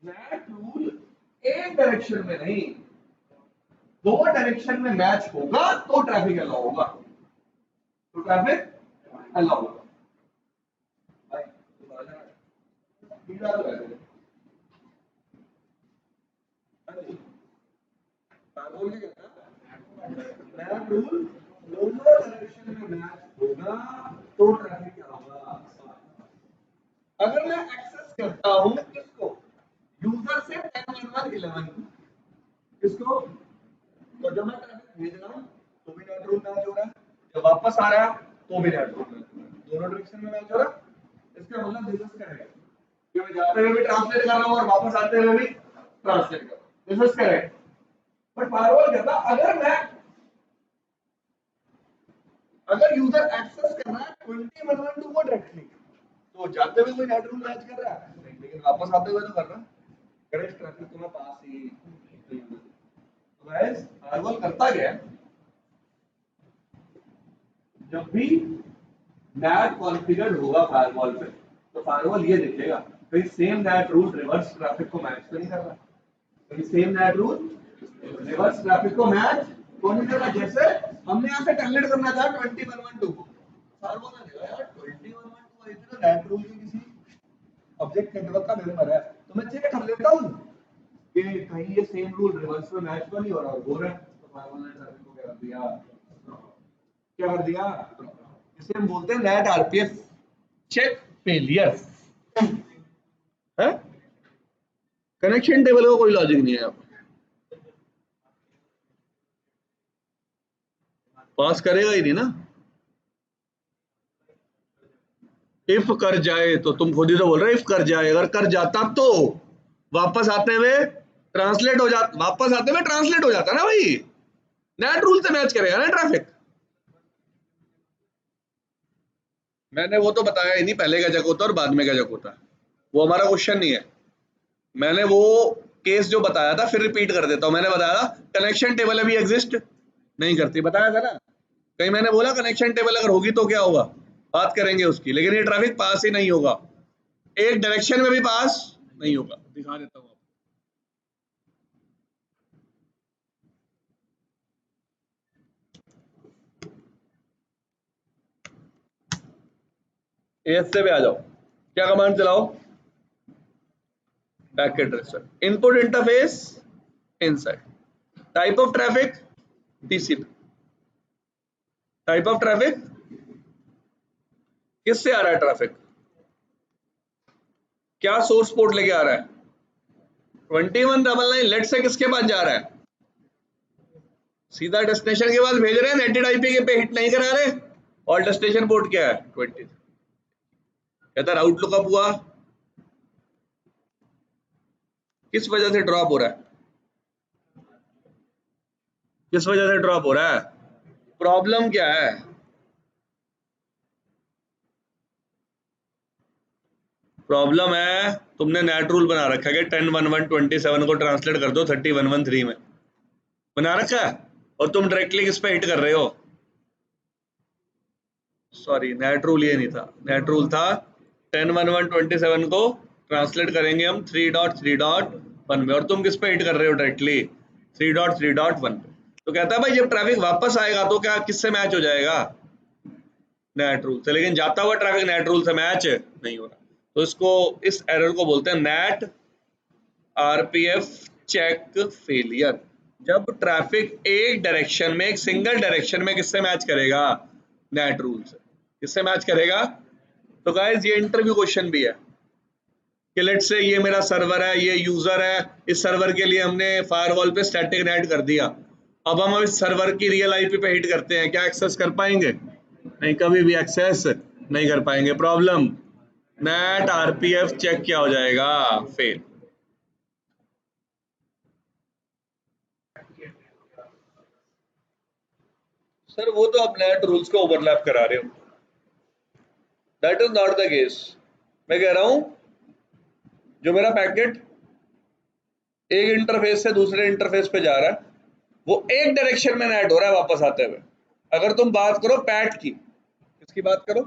नेट रूल एक डायरेक्शन में नहीं, दो डायरेक्शन में मैच होगा तो ट्रैफिक अलाउ होगा। तो ट्रैफिक अलाउ होगा भाई। फायरवॉल क्या कहता है? नेट रूल दोनों डायरेक्शन में मैच होगा तो ट्रैफिक क्या होगा? अगर मैं एक्सेस करता हूं किसको? यूजर से 10.1.1.11 किसको? तो जब मैं ट्रैफिक भेज रहा हूं तो भी नेट रूल मैच हो रहा है, जब वापस आ रहा है तो भी नेट रूल मैच हो रहा है, दोनों डायरेक्शन में मैच हो रहा है। इसका मतलब दिस इज करेक्ट कि मैं जाते हुए भी ट्रांसलेट कर रहा हूं और वापस आते हुए भी ट्रांसलेट कर रहा हूं। This is correct. But firewall कहता अगर यूजर एक्सेस कर रहा है 20.1.1.2 को डायरेक्टली तो जाते हुए कोई नेट रूल मैच कर रहा है, लेकिन वापस आते हुए तो कर रहा है। करेक्ट ट्रैफिक तुम्हें पास ही। तो गाइस फायरवॉल करता क्या है? जब भी नेट कॉन्फ़िगर्ड होगा फायरवॉल पे तो फायरवॉल ये देखेगा भाई same net rule reverse traffic को मैच तो नहीं कर रहा। भाई same net rule reverse traffic को मैच तो नहीं कर रहा। जैसे हमने यहाँ से टर्मिनेट करना था 20.1.1.2 को, फायरवॉल ने देखा यार 20.1.1.2 इतना नेट रूल के किसी ऑब्जेक्ट नेटवर्क का मेंबर है तो मैं चेक कर लेता हूँ कि कहीं ये सेम रूल रिवर्स में मैच तो नहीं हो रहा। हो रहा है तो फायरवॉल ने ट्रैफिक को क्या कर दिया? क्या कर दिया? इसे हम बोलते हैं नेट आरपीएफ चेक फेलियर है। कनेक्शन टेबल का कोई लॉजिक नहीं है। पास करेगा ही नहीं ना। इफ कर जाए तो तुम खुद ही तो बोल रहे हो इफ कर जाए, अगर कर जाता तो वापस आते हुए ट्रांसलेट हो जाता, वापस आते हुए ट्रांसलेट हो जाता ना भाई, नेट रूल से मैच करेगा ना ट्रैफिक। मैंने वो तो बताया ही नहीं पहले क्या जग होता है और बाद में क्या जग होता है, वो हमारा क्वेश्चन नहीं है। मैंने वो केस जो बताया था फिर रिपीट कर देता हूं, मैंने बताया था कनेक्शन टेबल अभी एग्जिस्ट नहीं करती, बताया था ना। कहीं मैंने बोला कनेक्शन टेबल अगर होगी तो क्या होगा, बात करेंगे उसकी, लेकिन ये ट्रैफिक पास ही नहीं होगा, एक डायरेक्शन में भी पास नहीं होगा। दिखा देता हूँ एस से भी आ जाओ, क्या कमांड चलाओ, packet tracer, input interface inside, type of traffic TCP, type of traffic किससे आ रहा है ट्रैफिक, क्या सोर्स पोर्ट लेके आ रहा है, 2199 लेट से किसके पास जा रहा है, सीधा डेस्टिनेशन के पास भेज रहे हैं, नेटेड आईपी के पे हिट नहीं करा रहे, और डेस्टिनेशन पोर्ट क्या है 20, कहता राउट लुकअप हुआ, किस वजह से ड्रॉप हो रहा है, किस वजह से ड्रॉप हो रहा है, प्रॉब्लम क्या है, प्रॉब्लम है तुमने नेट रूल बना रखा है कि 101127 को ट्रांसलेट कर दो 30113 में, बना रखा है, और तुम डायरेक्टली किस पे हिट कर रहे हो, सॉरी नेट रूल ये नहीं था, नेट रूल था 101127 को ट्रांसलेट करेंगे हम 3.3.1 में, और तुम किस पे हिट कर रहे हो डायरेक्टली 3.3.1 पे। तो कहता है भाई जब ट्रैफिक वापस आएगा तो क्या किससे मैच हो जाएगा, नेट रूल से, लेकिन जाता हुआ ट्रैफिक नेट रूल से मैच नहीं हो रहा, तो इसको, इस एरर को बोलते हैं नेट आरपीएफ चेक फेलियर। जब ट्रैफिक एक डायरेक्शन में, एक सिंगल डायरेक्शन में किससे मैच करेगा, नेट रूल से, किससे मैच करेगा। तो गाइस ये इंटरव्यू क्वेश्चन भी है कि लेट से ये मेरा सर्वर है, ये यूजर है, इस सर्वर के लिए हमने फायरवॉल पे स्टैटिक नेट कर दिया, अब हम इस सर्वर की रियल आईपी पे हिट करते हैं, क्या एक्सेस कर पाएंगे, नहीं, कभी भी एक्सेस नहीं कर पाएंगे, प्रॉब्लम नेट आरपीएफ चेक क्या हो जाएगा, फेल। सर वो तो आप नेट रूल्स को ओवरलैप करा रहे हो, that is not the case. मैं कह रहा हूं जो मेरा पैकेट एक इंटरफेस से दूसरे इंटरफेस पे जा रहा है, वो एक डायरेक्शन में नेट हो रहा है वापस आते हुए। अगर तुम बात करो पैट की, किसकी बात करो,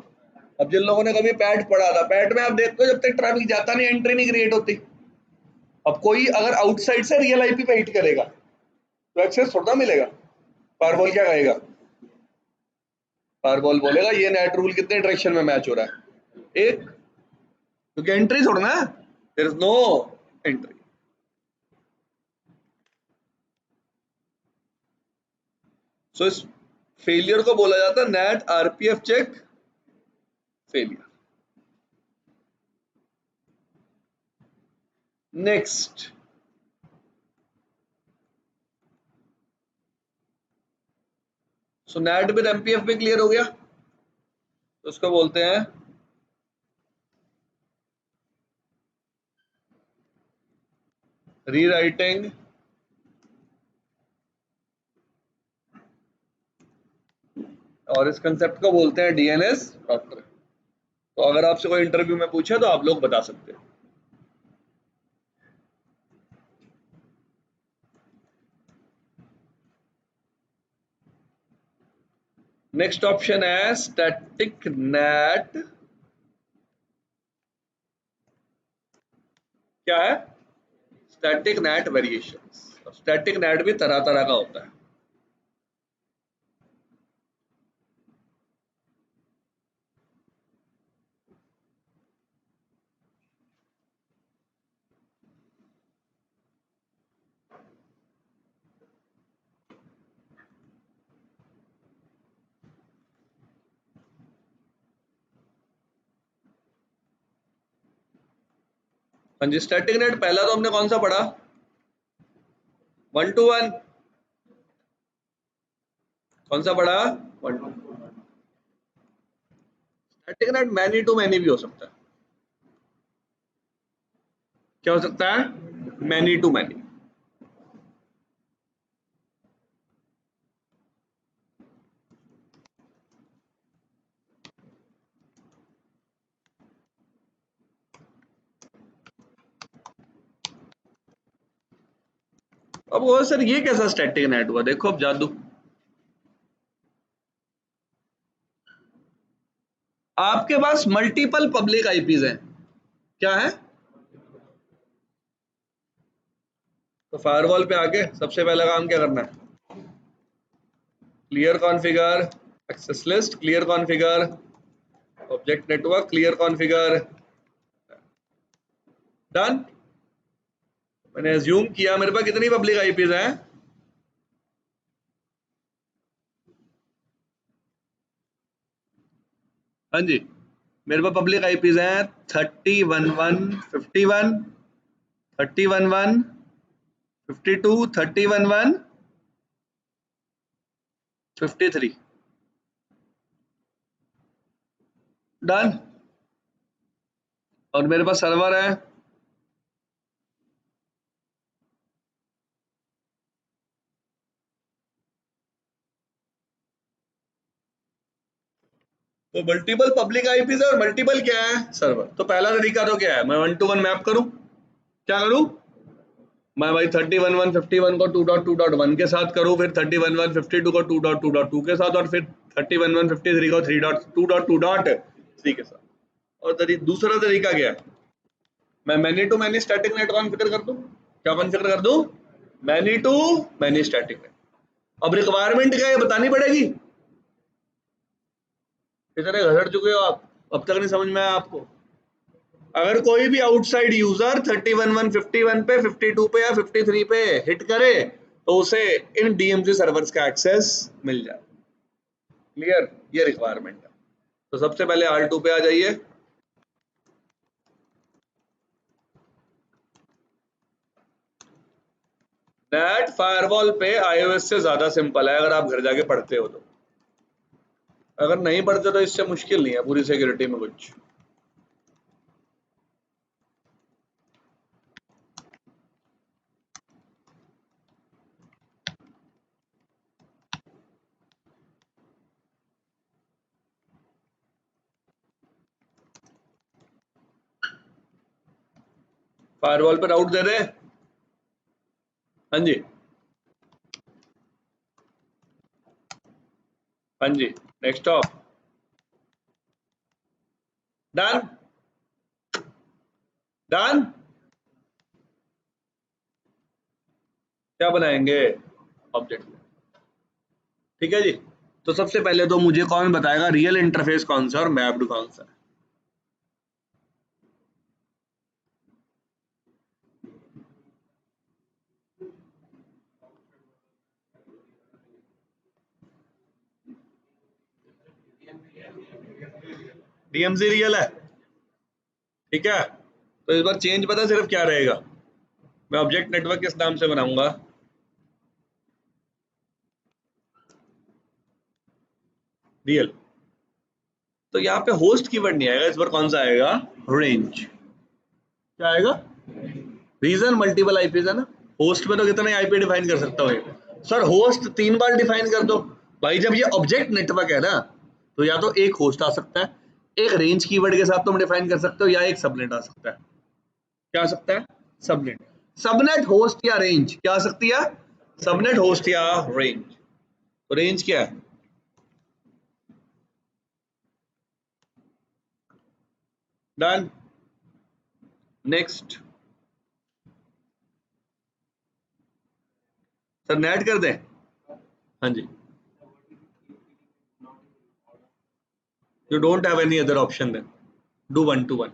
अब जिन लोगों ने कभी पैट पढ़ा था, पैट में आप देखते हो जब तक ट्रैफिक जाता नहीं एंट्री नहीं क्रिएट होती। अब कोई अगर आउटसाइड से रियल आईपी पे हिट करेगा तो एक्सेस थोड़ा मिलेगा, फायरवॉल क्या कहेगा, फायरवॉल बोलेगा ये नेट रूल कितने डायरेक्शन में मैच हो रहा है, एक, क्योंकि एंट्री छोड़ना है, there is no entry. So इस फेलियर को बोला जाता है NAT RPF check failure. Next, so NAT with MPF भी क्लियर हो गया, तो उसको बोलते हैं रीराइटिंग और इस कंसेप्ट को बोलते हैं डीएनएस डॉक्टर। तो अगर आपसे कोई इंटरव्यू में पूछे तो आप लोग बता सकते हैं। नेक्स्ट ऑप्शन है स्टैटिक नेट, क्या है, static net variation. Static net भी तरह तरह का होता है। हाँ जी, स्टैटिक नेट पहला तो हमने कौन सा पढ़ा, 1 to 1, कौन सा पढ़ा? 1 to 2। Static NAT many to many भी हो सकता है। क्या हो सकता है? Many to many. अब वो सर ये कैसा स्टैटिक नेट हुआ? देखो अब जादू। आपके पास मल्टीपल पब्लिक आईपीज हैं। क्या है? तो फायरवॉल पे आके सबसे पहला काम क्या करना है? Clear configure access list, clear configure object network, clear configure. Done. मैंने एज्यूम किया मेरे पास कितनी पब्लिक आईपीज हैं? हाँ जी, मेरे पास पब्लिक आईपीज हैं 301151, 301152, 301153। डन। और मेरे पास सर्वर है तो मल्टीपल पब्लिक आईपीज है और मल्टीपल क्या है? सर्वर। तो पहला तरीका तो क्या है? मैं 1 to 1 मैप करूं। क्या करूं? मैं भाई 301151 को 2.2.1 के साथ करूं, फिर 301152 को 2.2.2 के साथ, और फिर 301153 को 3.2.2.3 के साथ। और दूसरा तरीका क्या है? मैं many to many static NAT configure कर दूं। क्या कॉन्फ़िगर कर दूं? Many to many static NAT. अब रिक्वायरमेंट क्या है बतानी पड़ेगी। इतने घसड़ चुके हो आप, अब तक नहीं समझ में आया आपको? अगर कोई भी आउटसाइड यूजर 31,151 पे, 52 पे या 53 पे हिट करे तो उसे इन डीएमसी सर्वर्स का एक्सेस मिल जाए। क्लियर? ये रिक्वायरमेंट है। तो सबसे पहले R2 पे आ जाइए। नेट फायरवॉल पे iOS से ज्यादा सिंपल है अगर आप घर जाके पढ़ते हो तो। अगर नहीं पढ़ते तो इससे मुश्किल नहीं है पूरी सिक्योरिटी में कुछ। फायरवॉल पे राउट दे रहे। हाँ जी, हाँ जी। Next off. डन। डन। क्या बनाएंगे? ऑब्जेक्ट। ठीक है जी। तो सबसे पहले तो मुझे कौन बताएगा रियल इंटरफेस कौन सा और मैप्ड कौन सा है? डीएमसी रियल है। ठीक है, तो इस बार चेंज पता सिर्फ क्या रहेगा? मैं ऑब्जेक्ट नेटवर्क किस नाम से बनाऊंगा? रियल। तो यहाँ पे होस्ट कीवर्ड नहीं आएगा इस बार, कौन सा आएगा? रेंज। क्या आएगा? रीजन मल्टीपल आईपीज है ना। होस्ट में तो कितने आईपी डिफाइन कर सकता हूँ? सर होस्ट 3 बार डिफाइन कर दो। भाई जब ये ऑब्जेक्ट नेटवर्क है ना, तो या तो एक होस्ट आ सकता है, एक रेंज कीवर्ड के साथ तुम डिफाइन कर सकते हो, या एक सबनेट आ सकता है। क्या आ सकता है? सबनेट। सबनेट होस्ट या रेंज क्या आ सकती है? सबनेट होस्ट या रेंज। तो रेंज क्या है? डन। नेक्स्ट। सर नेट कर दें? हाँ जी। You don't have any other option then do 1 to 1।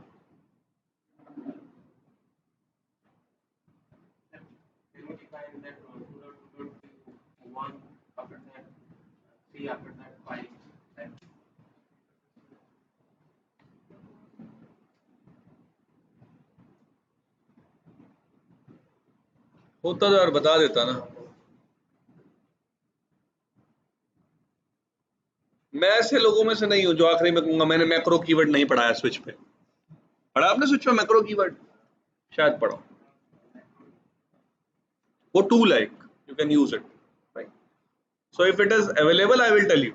होता तो यार बता देता ना। मैं ऐसे लोगों में से नहीं हूं जो आखिरी में कहूंगा मैंने मैक्रो कीवर्ड नहीं पढ़ाया स्विच पे। पढ़ा आपने स्विच पे मैक्रो कीवर्ड? शायद पढ़ो। वो टूल है, you can use it, right? So if it is available I will tell you.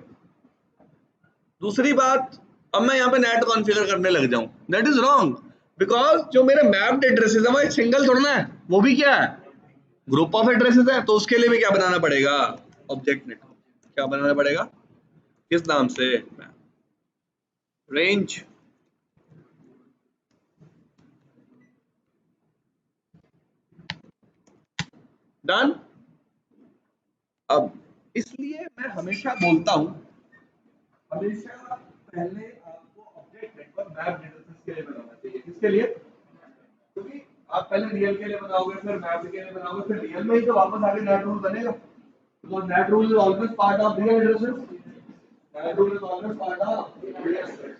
दूसरी बात, अब मैं यहाँ पे नेट कॉन्फ़िगर करने लग जाऊं, दैट इज रॉन्ग, बिकॉज जो मेरे मैप्ड एड्रेसेस है वो एक सिंगल थोड़ा है, वो भी क्या है, ग्रुप ऑफ एड्रेसेस है। तो उसके लिए भी क्या बनाना पड़ेगा, ऑब्जेक्ट नेटवर्क। क्या बनाना पड़ेगा, किस नाम से, रेंज। डन। अब इसलिए मैं हमेशा बोलता हूं, हमेशा पहले आपको ऑब्जेक्ट नेटवर्क मैप एड्रेसेस के लिए बनाना चाहिए। किसके लिए? क्योंकि आप पहले रियल के लिए बनाओगे, फिर मैप के लिए बनाओगे, फिर रियल में ही तो वापस आगे नेट रूल बनेगा। तो net rule is always part of real addresses. Net rule is always part of real addresses.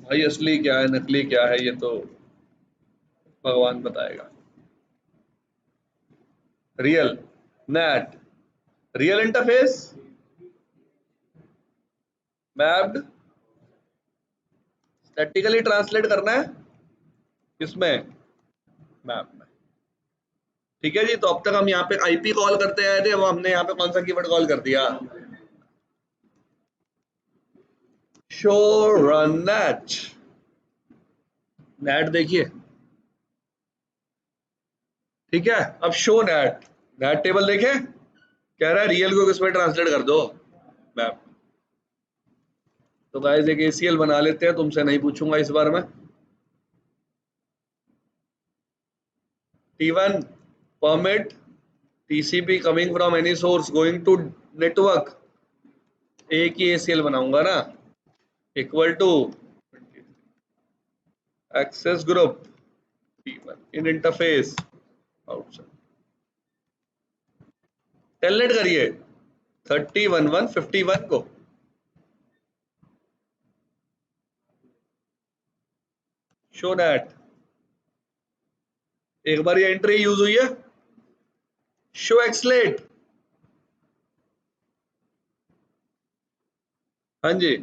भाई असली क्या है नकली क्या है ये तो भगवान बताएगा। Real net, real interface, mapped, statically translate करना है किसमें, मैप में। ठीक है जी। तो अब तक हम यहाँ पे आईपी कॉल करते आए थे, अब हमने यहाँ पे कौन सा कीवर्ड कॉल कर दिया, शो रन नेट। नेट देखिए, ठीक है। अब शो नेट, नेट टेबल देखे, कह रहा है रियल को किसमें ट्रांसलेट कर दो, मैप। तो गाइस एक एसीएल बना लेते हैं, तुमसे नहीं पूछूंगा इस बार मैं। T1 permit TCP coming from any source going to network, एक ही ACL बनाऊंगा ना, equal to access group T1 in interface outside. Telnet करिए 301151 को, शो दैट। एक बार ये एंट्री यूज हुई है, शो एक्सलेट। हाँ जी,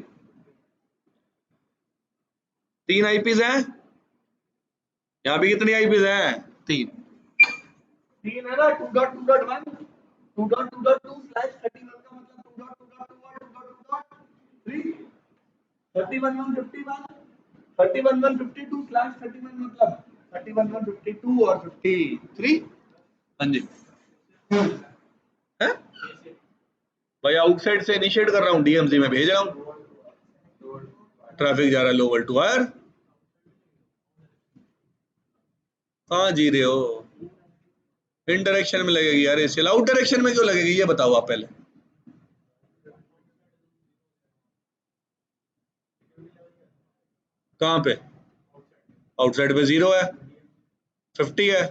3 आईपीज हैं, यहाँ भी कितनी आईपीज हैं, 3 है ना। 2.2.1 2.2.2 स्लैश 31 का मतलब 2.2.2 और 2.2.3 31.151 31.152 स्लैश 31 मतलब 31.152 और 53। हाँ जी, है भाई आउटसाइड से इनिशिएट कर रहा हूँ, डीएमसी में भेज रहा हूँ, ट्रैफिक जा रहा है लोअर टू हायर। कहाँ जी रहे हो, इन डायरेक्शन में लगेगी यार एसीएल, आउट डायरेक्शन में क्यों लगेगी ये बताओ आप पहले। कहाँ पे, आउटसाइड पे 0 है, 50 है,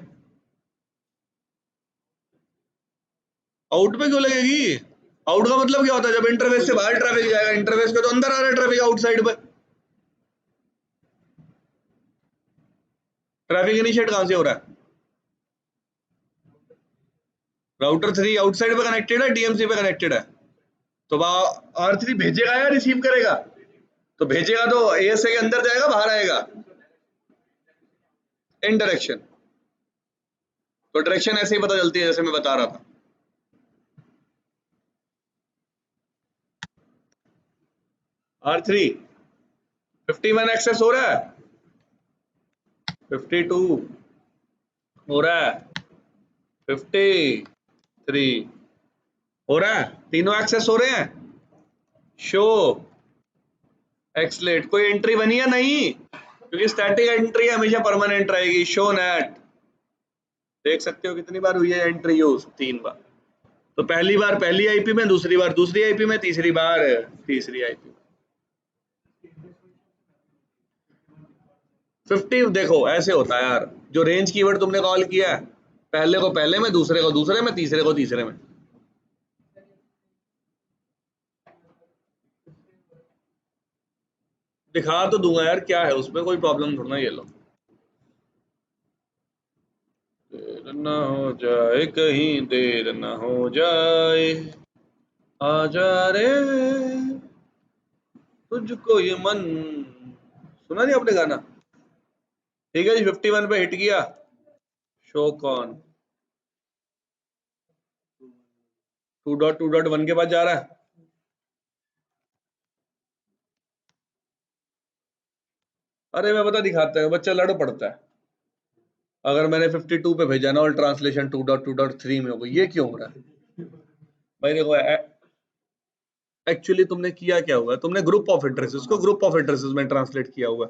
आउट पे क्यों लगेगी। आउट का मतलब क्या होता है, जब इंटरफेस से बाहर ट्रैफिक जाएगा, इंटरफेस के तो अंदर आ रहा है ट्रैफिक आउटसाइड पे। ट्रैफिक इनिशिएट कहां से हो रहा है, राउटर 3 आउटसाइड पे कनेक्टेड है, डीएमसी पे कनेक्टेड है। तो R3 भेजेगा या रिसीव करेगा, तो भेजेगा तो एएसए के अंदर जाएगा बाहर आएगा, इन डायरेक्शन। तो डायरेक्शन ऐसे ही पता चलती है जैसे मैं बता रहा था। R3 51 एक्सेस हो रहा है, 52 हो रहा है, 53 हो रहा है, तीनों एक्सेस हो रहे हैं। शो एक्सलेट, कोई एंट्री बनी या नहीं, क्योंकि स्टैटिक एंट्री हमेशा परमानेंट रहेगी। शो नेट, देख सकते हो कितनी बार हुई है एंट्री यूज, 3 बार। तो पहली बार पहली आईपी में, दूसरी बार दूसरी आईपी में, तीसरी बार तीसरी आईपी में। 50 देखो ऐसे होता है यार, जो रेंज कीवर्ड तुमने कॉल किया है, पहले को पहले में, दूसरे को दूसरे में, तीसरे को तीसरे में। दिखा तो दूंगा यार क्या है उसमें, कोई प्रॉब्लम थोड़ा ना। ये लो न हो जाए कहीं देर न हो जाए, आजा रे तुझको ये मन। सुना नहीं आपने गाना? ठीक है जी, 51 पे हिट किया। शो कौन? 2.2.1 के पास जा रहा है। अरे मैं बता दिखाता है, बच्चा लड़ पड़ता है। अगर मैंने 52 पे भेजा ना और ट्रांसलेशन 2.2.3 में हो गई, ये क्यों हो रहा है भाई? देखो एक्चुअली तुमने किया क्या हुआ, तुमने ग्रुप ऑफ एड्रेसेस को ग्रुप ऑफ एड्रेसेस में ट्रांसलेट किया हुआ,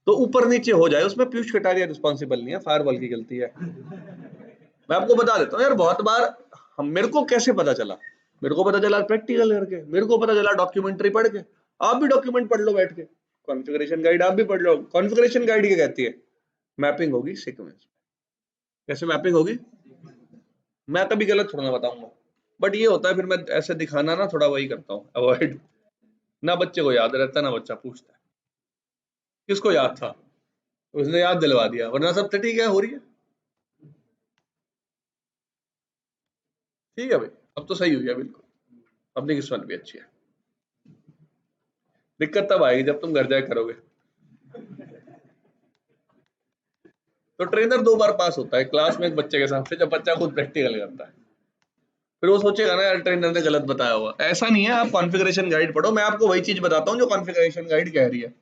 तो ऊपर नीचे हो जाए उसमें पीयूष कटारिया रिस्पॉन्सिबल नहीं है, फायरवॉल की गलती है। मैं आपको बता देता हूँ यार, बहुत बार हम, मेरे को कैसे पता चला? मेरे को पता चला प्रैक्टिकल करके, मेरे को पता चला डॉक्यूमेंट्री पढ़ के। आप भी डॉक्यूमेंट पढ़ लो बैठ के, कॉन्फ़िगरेशन गाइड आप भी पढ़ लो। कॉन्फ़िगरेशन गाइड क्या कहती है? मैपिंग होगी सीक्वेंस। कैसे मैपिंग होगी? मैं कभी गलत थोड़ा ना बताऊंगा, बट ये होता है फिर मैं ऐसे दिखाना ना थोड़ा वही करता हूँ, अवॉइड। ना बच्चे को याद रहता ना बच्चा पूछता है। किसको याद था? उसने याद दिलवा दिया, वरना सब तो ठीक है, हो रही है। ठीक है भाई, अब तो सही हो गया बिल्कुल। अपनी किस्मत भी अच्छी है। दिक्कत तब आएगी जब तुम घर जाए करोगे। तो ट्रेनर 2 बार पास होता है क्लास में एक बच्चे के साथ, फिर जब बच्चा खुद प्रैक्टिकल करता है फिर वो सोचेगा ना यार ट्रेनर ने गलत बताया हुआ। ऐसा नहीं है, आप कॉन्फ़िगरेशन गाइड पढ़ो, मैं आपको वही चीज बताता हूँ जो कॉन्फ़िगरेशन गाइड कह रही है।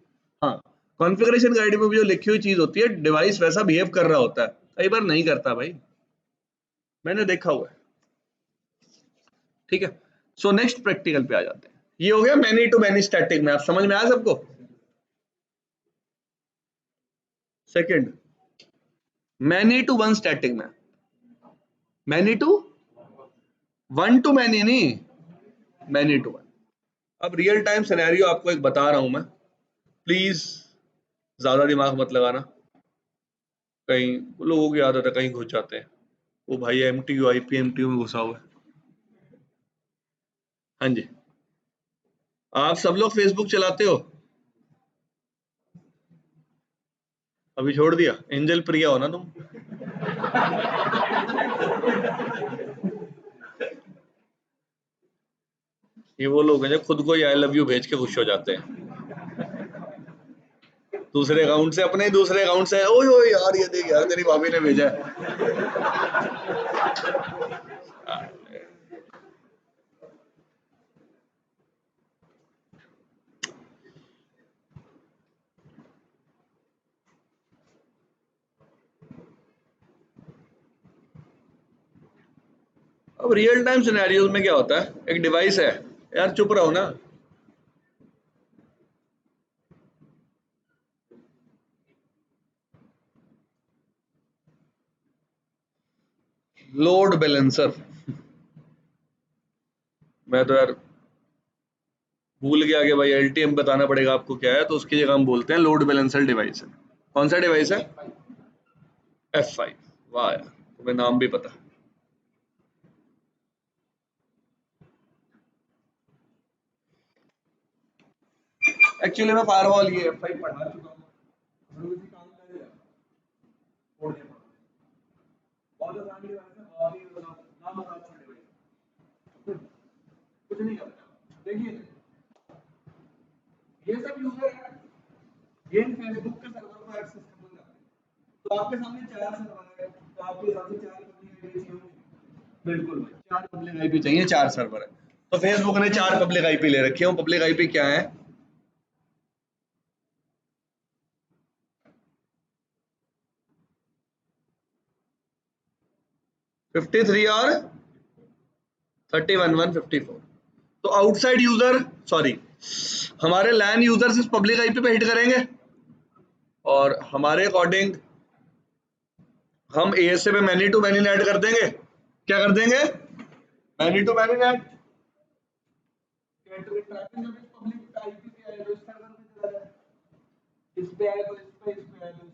हाँ, कॉन्फ़िगरेशन गाइड में भी जो लिखी हुई चीज होती है, डिवाइस वैसा बिहेव कर रहा होता है, कई बार नहीं करता भाई, मैंने देखा हुआ है। ठीक है, सो नेक्स्ट प्रैक्टिकल पे आ जाते हैं। ये हो गया मैनी टू मैनी स्टैटिक में, आप समझ में आया सबको? Second, many to one static में। Many to one to many नहीं, मैनी टू वन। अब रियल टाइम सिनेरियो आपको एक बता रहा हूं मैं, प्लीज ज्यादा दिमाग मत लगाना। कहीं लोगों की आदत है कहीं घुस जाते हैं, वो भाई एमटीयू आईपी एमटीयू में घुसा हुआ है। हाँ जी, आप सब लोग फेसबुक चलाते हो? अभी छोड़ दिया? एंजल प्रिया हो ना तुम? ये वो लोग हैं जो खुद को ही आई लव यू भेज के खुश हो जाते हैं, दूसरे अकाउंट से, अपने ही दूसरे अकाउंट से, ओए ओए यार ये देख यार तेरी भाभी ने भेजा है। अब रियल टाइम सिनेरियोज में क्या होता है, एक डिवाइस है, यार चुप रहो ना। लोड बैलेंसर, मैं तो यार भूल गया कि भाई एलटीएम बताना पड़ेगा आपको क्या है, तो उसकी जगह हम बोलते हैं लोड बैलेंसर डिवाइस है। कौन सा डिवाइस है? F5। वाह यार, तुम्हें नाम भी पता। एक्चुअली मैं फायरवॉल ये F5 पढ़ा चुका हूँ, बहुत आसान डिवाइस है, आप ही नाम बता दो डिवाइस, कुछ नहीं करता। देखिए ये सब यूजर है, ये फेसबुक के सर्वर को एक्सेस करना चाहते हैं, तो आपके सामने 4 सर्वर है, तो आपके हिसाब से 4 पब्लिक आईपी चाहिए। बिल्कुल भाई, 4 पब्लिक आईपी चाहिए, 4 सर्वर है, तो फेसबुक ने 4 पब्लिक आईपी ले रखी है। वो पब्लिक आईपी क्या है? 53 और 31,154। तो आउटसाइड यूजर, सॉरी, हमारे लैन यूजर्स इस पब्लिक आईपी पे हिट करेंगे, और हमारे अकॉर्डिंग हम एएसए पे मैनी टू मैनी नेट कर देंगे। क्या कर देंगे? Many to many NAT. Public IP पे आए तो इस सर्वर पे चला जाए, इस पे आए तो इस पे आए तो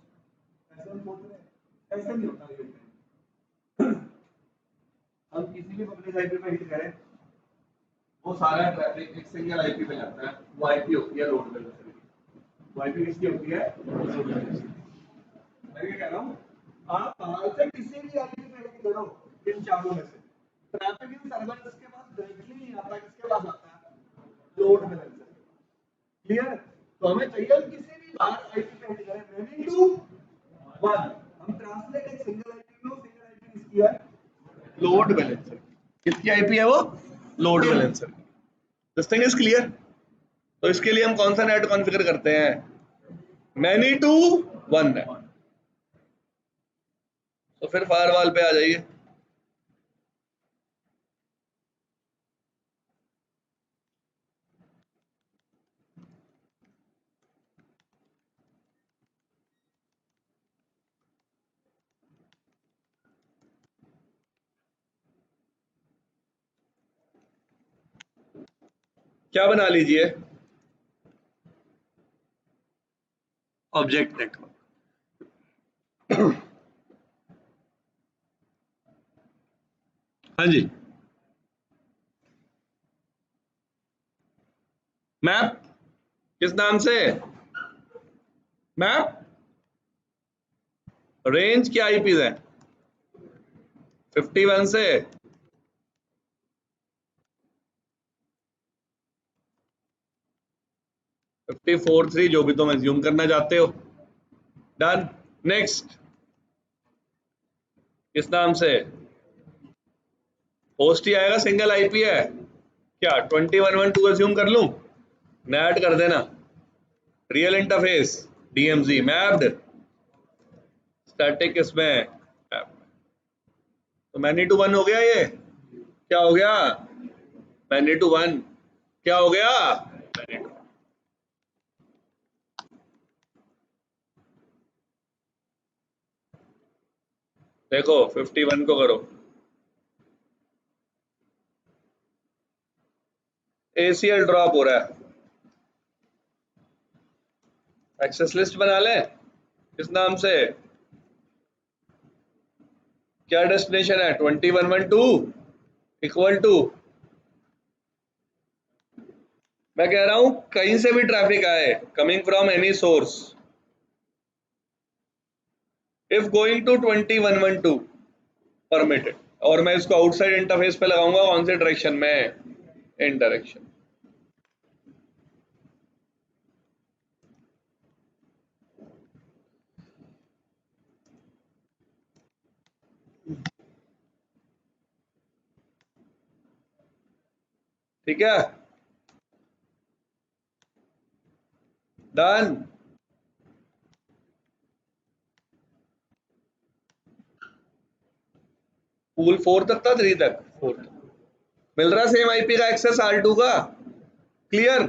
ऐसे हम सोच रहे हैं, ऐसे नहीं होता ये। हम किसी भी पब्लिक आईपी पे हिट करें, वो सारा ट्रैफिक एक सिंगल आईपी पे जाता है, वो आईपी होती है लोड बैलेंसर की। वो आईपी किसकी होती है? मैं क्या कह रहा हूँ, आप बाहर से किसी भी आईपी आईपी करो इन चारों में से, ट्रैफिक इन सर्वर के पास डायरेक्टली नहीं आता, किसके पास आता है? Load balancer. क्लियर? तो हमें चाहिए किसी भी बार आईपी पे हिट करें मैनी टू 1, हम ट्रांसलेट एक सिंगल आईपी में, सिंगल आईपी किसकी है? Load balancer. किसकी आईपी है वो? Load balancer. This thing is clear? तो इसके लिए हम कौन सा नेट कॉन्फ़िगर करते हैं? Many to 1 NAT. तो फिर फायरवॉल पे आ जाइए। क्या बना लीजिए? Object network. हाँ जी। मैप किस नाम से? मैप रेंज क्या आईपीज है? 51 से 54.3 जो भी तुम एज्यूम करना चाहते हो। डन। नेक्स्ट किस नाम से? होस्ट ही आएगा, सिंगल आईपी है क्या? 2112 एज्यूम कर लूं? नेट कर देना। Real interface DMG mapped static इसमें तो मैनी टू 1 हो गया। ये क्या हो गया? मैनी टू 1 क्या हो गया? Many to. देखो 51 को करो, एसीएल ड्रॉप हो रहा है। एक्सेस लिस्ट बना लें किस नाम से? क्या डेस्टिनेशन है? 2112 इक्वल टू, मैं कह रहा हूं कहीं से भी ट्रैफिक आए, coming from any source, if going to 2112 permitted. और मैं इसको आउटसाइड इंटरफेस पे लगाऊंगा कौन से डायरेक्शन में? इन डायरेक्शन। ठीक है, डन। पूल 4 तक था, 3 तक, 4 तक मिल रहा सेम आईपी का एक्सेस R2 का। क्लियर?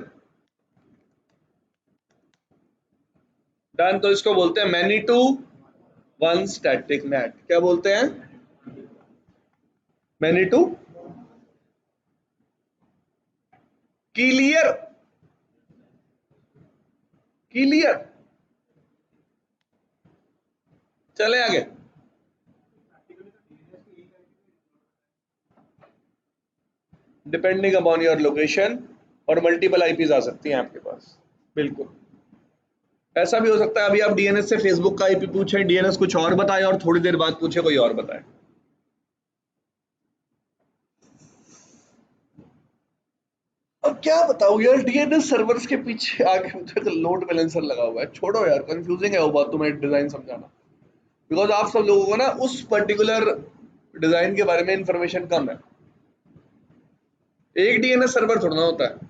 डन। तो इसको बोलते हैं मैनी टू 1 स्टैटिक नेट। क्या बोलते हैं? Many to. क्लियर? क्लियर? चले आगे। डिपेंडिंग अपॉन योर लोकेशन, और मल्टीपल आईपीज आ सकती हैं आपके पास। बिल्कुल ऐसा भी हो सकता है अभी आप डीएनएस से फेसबुक का आईपी पूछें, डीएनएस कुछ और बताए और थोड़ी देर बाद पूछे कोई और बताए। अब क्या बताऊं यार, डीएनएस सर्वर्स के पीछे आगे मुझे लोड बैलेंसर लगा हुआ है। छोड़ो यार, कंफ्यूजिंग है वो बात, तुम्हें डिजाइन समझाना, बिकॉज आप सब लोगों को ना उस पर्टिकुलर डिजाइन के बारे में इंफॉर्मेशन कम है। एक डीएनएस सर्वर थोड़ा ना होता है,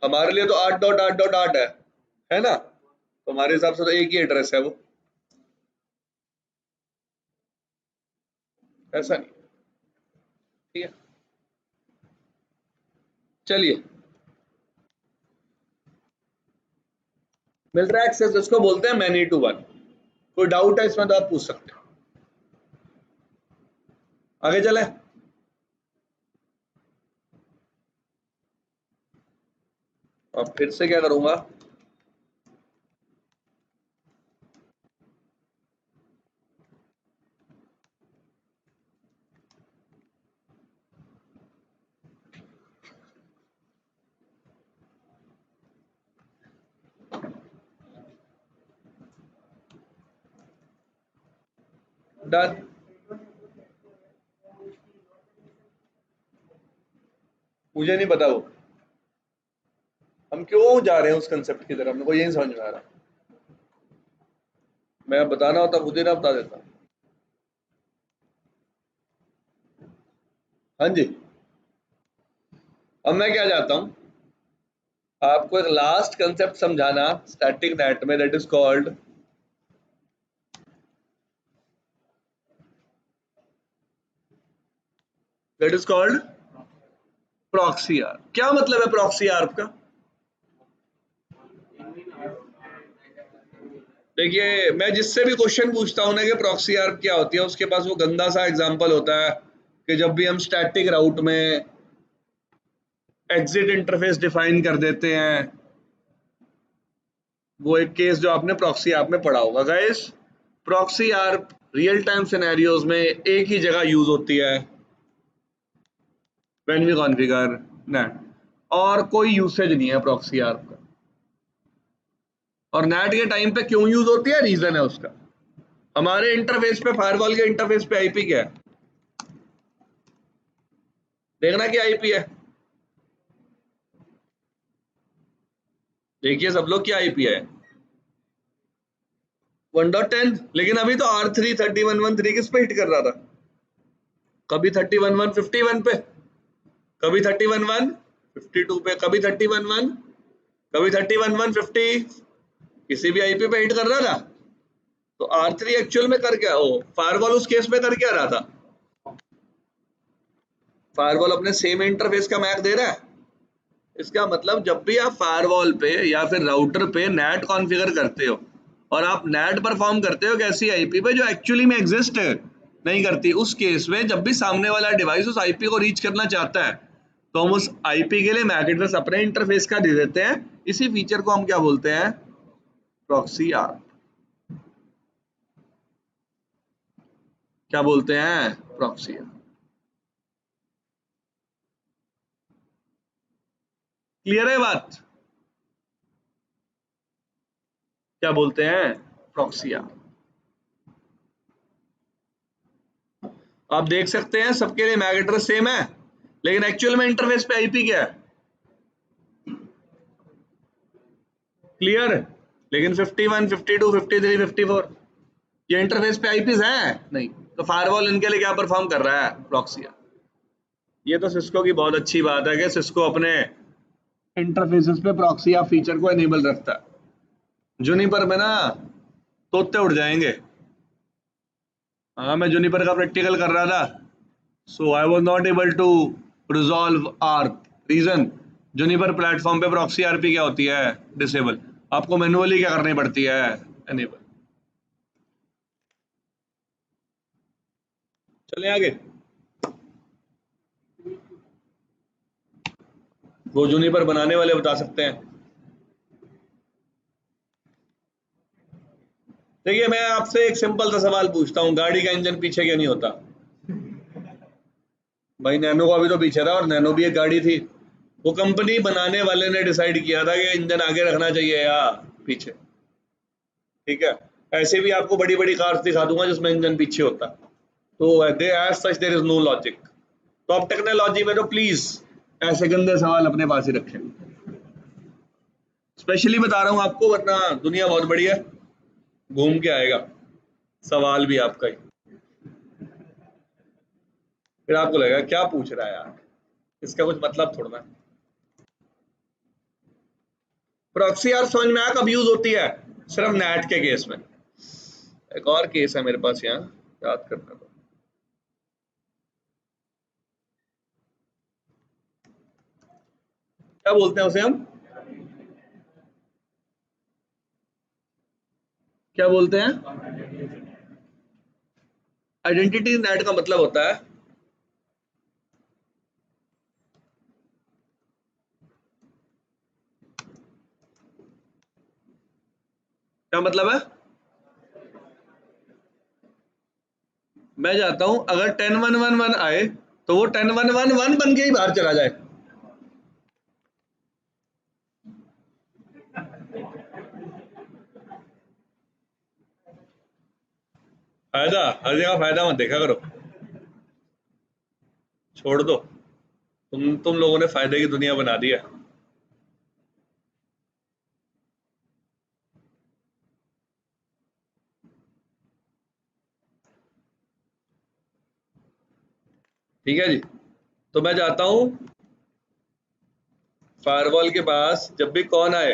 हमारे लिए तो 8.8.8 है ना? तो हमारे हिसाब से तो एक ही एड्रेस है वो, ऐसा नहीं। ठीक है, चलिए। मिल रहा है एक्सेस, इसको बोलते हैं मैनी टू 1। कोई डाउट है इसमें तो आप पूछ सकते हैं। आगे चले। अब फिर से क्या करूंगा? डन। मुझे नहीं पता वो हम क्यों जा रहे हैं उस कंसेप्ट की तरफ, मेरे को यही समझ में आ रहा। मैं बताना होता खुद ही ना बता देता। हाँ जी, अब मैं क्या चाहता हूं, आपको एक लास्ट कंसेप्ट समझाना स्टैटिक नेट में, that is called proxy ARP. क्या मतलब है प्रॉक्सी आर्प का? देखिए, मैं जिससे भी क्वेश्चन पूछता हूं ना कि प्रॉक्सी आर्प क्या होती है, उसके पास वो गंदा सा एग्जांपल होता है कि जब भी हम स्टैटिक राउट में एग्जिट इंटरफेस डिफाइन कर देते हैं, वो एक केस जो आपने प्रॉक्सी आर्प में पढ़ा होगा। Guys, proxy ARP real time scenarios में एक ही जगह यूज होती है, व्हेन वी कॉन्फ़िगर नेट, और कोई यूसेज नहीं है प्रॉक्सी आर्प का। और नेट के टाइम पे क्यों यूज होती है, रीजन है उसका। हमारे इंटरफेस पे, फायरवॉल के इंटरफेस पे आईपी क्या है, देखना क्या आईपी है, देखिए सब लोग, क्या आईपी है 1.10। लेकिन अभी तो R3 31.1.3 किस पे हिट कर रहा था, कभी 31.151 पे, कभी 31.152 पे, कभी 31.1, कभी 31.150, किसी भी आईपी पे हिट कर रहा था। तो R3 एक्चुअल में कर क्या, ओ फायरवॉल उस केस में कर क्या रहा था, फायरवॉल अपने सेम इंटरफेस का मैक दे रहा है। इसका मतलब जब भी आप फायरवॉल पे या फिर राउटर पे नेट कॉन्फ़िगर करते हो और आप नेट परफॉर्म करते हो कैसी आईपी पे जो एक्चुअली में एग्जिस्ट नहीं करती, उस केस में जब भी सामने वाला डिवाइस उस आईपी को रीच करना चाहता है तो हम उस आईपी के लिए मैक एड्रेस अपने इंटरफेस का दे देते हैं। इसी फीचर को हम क्या बोलते हैं, प्रॉक्सी आर्प। क्या बोलते हैं, प्रॉक्सी आर्प। क्लियर है बात, क्या बोलते हैं, प्रॉक्सी आर्प। आप देख सकते हैं सबके लिए मैक एड्रेस सेम है, लेकिन एक्चुअल में इंटरफेस पे आईपी क्या है, क्लियर। लेकिन 51, 52, 53, 54 ये इंटरफेस पे आईपीज हैं नहीं, तो फायरवॉल इनके लिए क्या परफॉर्म कर रहा है, प्रॉक्सी। ये तो सिस्को की बहुत अच्छी बात है कि सिस्को अपने इंटरफेसेस पे प्रॉक्सी या फीचर को एनेबल रखता है। जूनिपर में ना तोते उड़ जाएंगे। हाँ, मैं जूनिपर का प्रैक्टिकल कर रहा था, so I was not able to resolve ARP. Reason, Juniper platform पे प्रॉक्सी आरपी क्या होती है, डिसेबल। आपको मैनुअली क्या करनी पड़ती है, एनेबल। चलें आगे, वो जूनिपर बनाने वाले बता सकते हैं। देखिए, मैं आपसे एक सिंपल सा सवाल पूछता हूँ, गाड़ी का इंजन पीछे क्यों नहीं होता? भाई नैनो का भी तो पीछे था, और नैनो भी एक गाड़ी थी। वो कंपनी बनाने वाले ने डिसाइड किया था कि इंजन आगे रखना चाहिए या पीछे, ठीक है। ऐसे भी आपको बड़ी बड़ी कार्स दिखा दूंगा जिसमें इंजन पीछे होता है। तो they as such there is no logic. तो अब टेक्नोलॉजी में तो प्लीज ऐसे गंदे सवाल अपने पास ही रखें, स्पेशली बता रहा हूँ आपको, वरना दुनिया बहुत बड़ी है, घूम के आएगा सवाल भी आपका ही। फिर आपको लगेगा क्या पूछ रहा है यार, इसका कुछ मतलब थोड़ा ना। प्रॉक्सी यार समझ में आया कब यूज होती है, सिर्फ नेट के केस में। एक और केस है मेरे पास यहाँ, याद करना तो। क्या बोलते हैं उसे हम, क्या बोलते हैं, आइडेंटिटी नेट का मतलब होता है, क्या मतलब है, मैं चाहता हूं अगर 10 1 1 1 आए तो वो 10 1 1 1 बन के ही बाहर चला जाए। फायदा, हर जगह फायदा मत देखा करो, छोड़ दो। तुम लोगों ने फायदे की दुनिया बना दी है। ठीक है जी, तो मैं जाता हूं फायरवॉल के पास। जब भी कौन आए,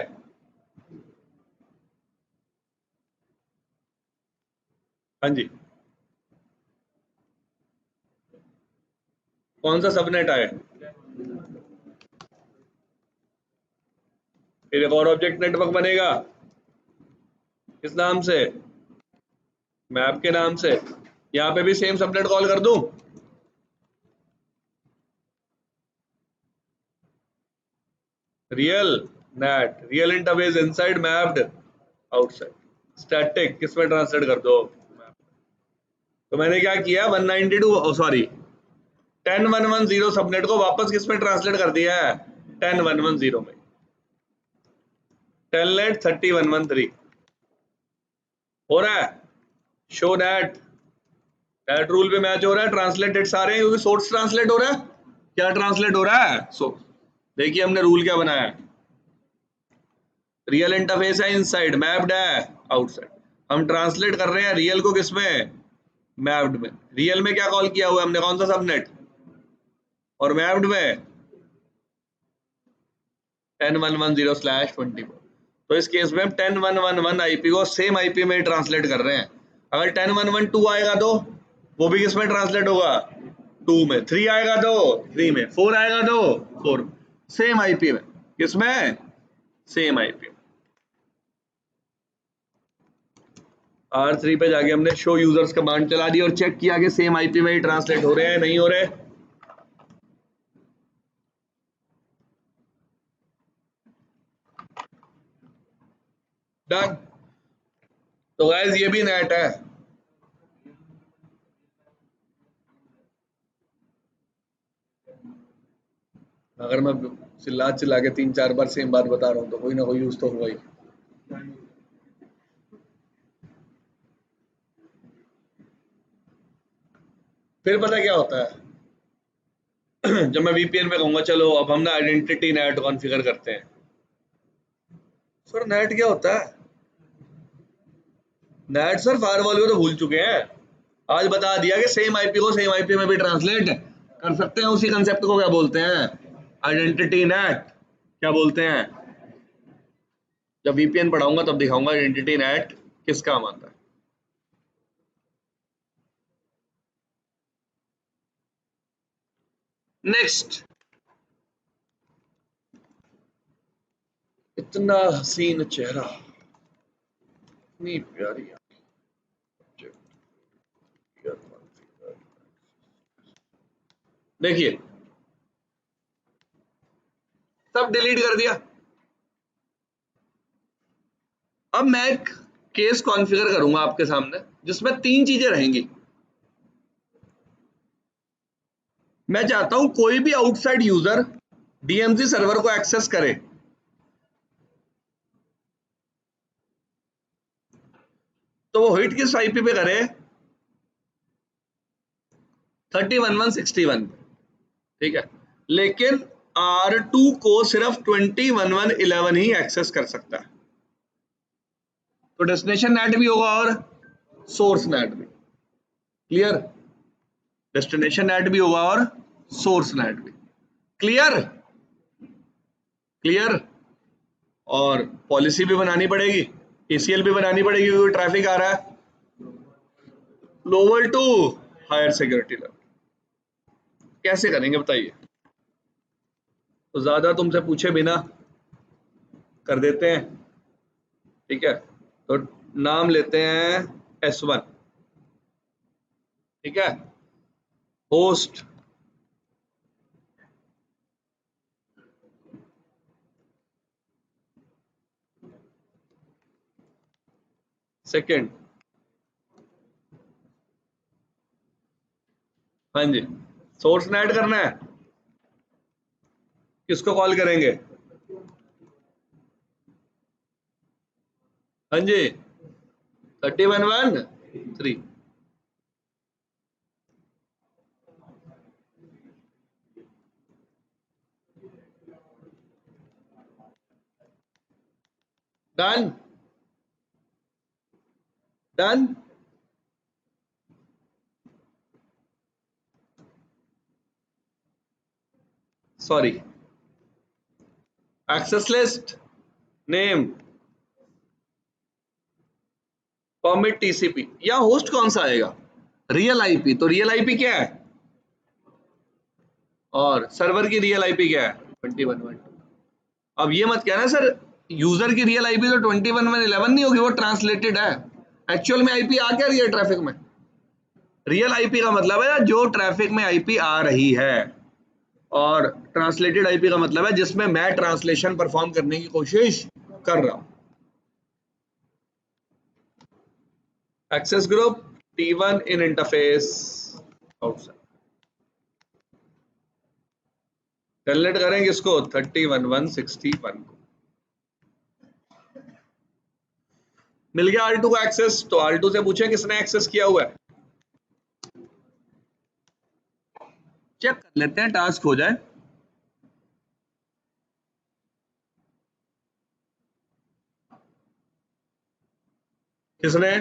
हाँ जी, कौन सा सबनेट आए, फिर एक और ऑब्जेक्ट नेटवर्क बनेगा। किस नाम से? मैप के नाम से। यहाँ पे भी सेम सबनेट कॉल कर दूं। Real net, real interface inside mapped outside. Static किस में ट्रांसलेट कर दो। तो मैंने क्या किया, 192 सॉरी 10110 सबनेट को वापस किस में ट्रांसलेट कर दिया है, 10110 में। टेलनेट 30113 हो रहा है। शो नेट, नेट रूल पे मैच हो रहा है। ट्रांसलेटेड सारे हैं क्योंकि सोर्स ट्रांसलेट हो रहा है। क्या ट्रांसलेट हो रहा है? देखिए हमने रूल क्या बनाया है, रियल इंटरफेस है इनसाइड, मैप्ड है आउटसाइड। हम ट्रांसलेट कर रहे हैं रियल को किसमें, मैप्ड में। रियल में क्या कॉल किया हुआ है हमने, कौन सा सबनेट, और मैप्ड में 10110/24। तो इस केस में हम 10111 आईपी को सेम आईपी में ट्रांसलेट कर रहे हैं। अगर 10112 आएगा तो वो भी किस में ट्रांसलेट होगा, 2 में। 3 आएगा तो 3 में, 4 आएगा तो 4 में। सेम आईपी में, किसमें, सेम आईपी में। R3 पे जाके हमने शो यूजर्स कमांड चला दी और चेक किया कि सेम आईपी में ही ट्रांसलेट हो रहे हैं, नहीं हो रहे। डन। तो गाइस ये भी नेट है। अगर मैं चिल्ला चिल्ला के 3-4 बार सेम बात बता रहा हूँ तो कोई ना कोई यूज तो हुआ ही। फिर पता क्या होता है जब मैं वीपीएन पे कहूंगा चलो अब हम ना आइडेंटिटी नेट कॉन्फ़िगर करते हैं। सर नेट क्या होता है? नेट सर फायरवॉल को तो भूल चुके हैं। आज बता दिया कि सेम आईपी को सेम आईपी में भी ट्रांसलेट कर सकते हैं। उसी कंसेप्ट को क्या बोलते हैं, आइडेंटिटी नेट। क्या बोलते हैं? जब वीपीएन पढ़ाऊंगा तब दिखाऊंगा आइडेंटिटी नेट किस काम आता है। नेक्स्ट, इतना हसीन चेहरा, इतनी प्यारी आंखें। देखिए सब डिलीट कर दिया। अब मैं एक केस कॉन्फ़िगर करूंगा आपके सामने जिसमें 3 चीजें रहेंगी। मैं चाहता हूं कोई भी आउटसाइड यूजर डीएमसी सर्वर को एक्सेस करे तो वो हिट किस आईपी पे करे, 31161 पे। ठीक है, लेकिन R2 को सिर्फ 201111 ही एक्सेस कर सकता है। तो डेस्टिनेशन नेट भी होगा और सोर्स नेट भी। क्लियर? डेस्टिनेशन नेट भी होगा और सोर्स नेट भी। क्लियर? क्लियर? और पॉलिसी भी बनानी पड़ेगी, ACL भी बनानी पड़ेगी क्योंकि ट्रैफिक आ रहा है lower to higher security level. कैसे करेंगे बताइए? तो ज्यादा तुमसे पूछे बिना कर देते हैं। ठीक है, तो नाम लेते हैं S1। ठीक है, होस्ट सेकंड। हाँ जी, सोर्स नेट करना है। किसको कॉल करेंगे? हाँ जी, 31113। Done done. Sorry, access list name permit TCP, या होस्ट कौन सा आएगा, रियल आईपी। तो रियल आईपी क्या है और सर्वर की रियल आईपी क्या है 21.1। अब ये मत कहना सर यूजर की रियल आईपी तो 21.1.11 नहीं होगी, वो ट्रांसलेटेड है। एक्चुअल में आईपी आ क्या रही है ट्रैफिक में, रियल आईपी का मतलब है जो ट्रैफिक में आईपी आ रही है, और ट्रांसलेटेड आईपी का मतलब है जिसमें मैं ट्रांसलेशन परफॉर्म करने की कोशिश कर रहा हूं। Access group T1 in interface outside, terminate करेंगे इसको 31.161 को। मिल गया R2 को एक्सेस, तो R2 से पूछें किसने एक्सेस किया हुआ है, चेक कर लेते हैं टास्क हो जाए। किसने,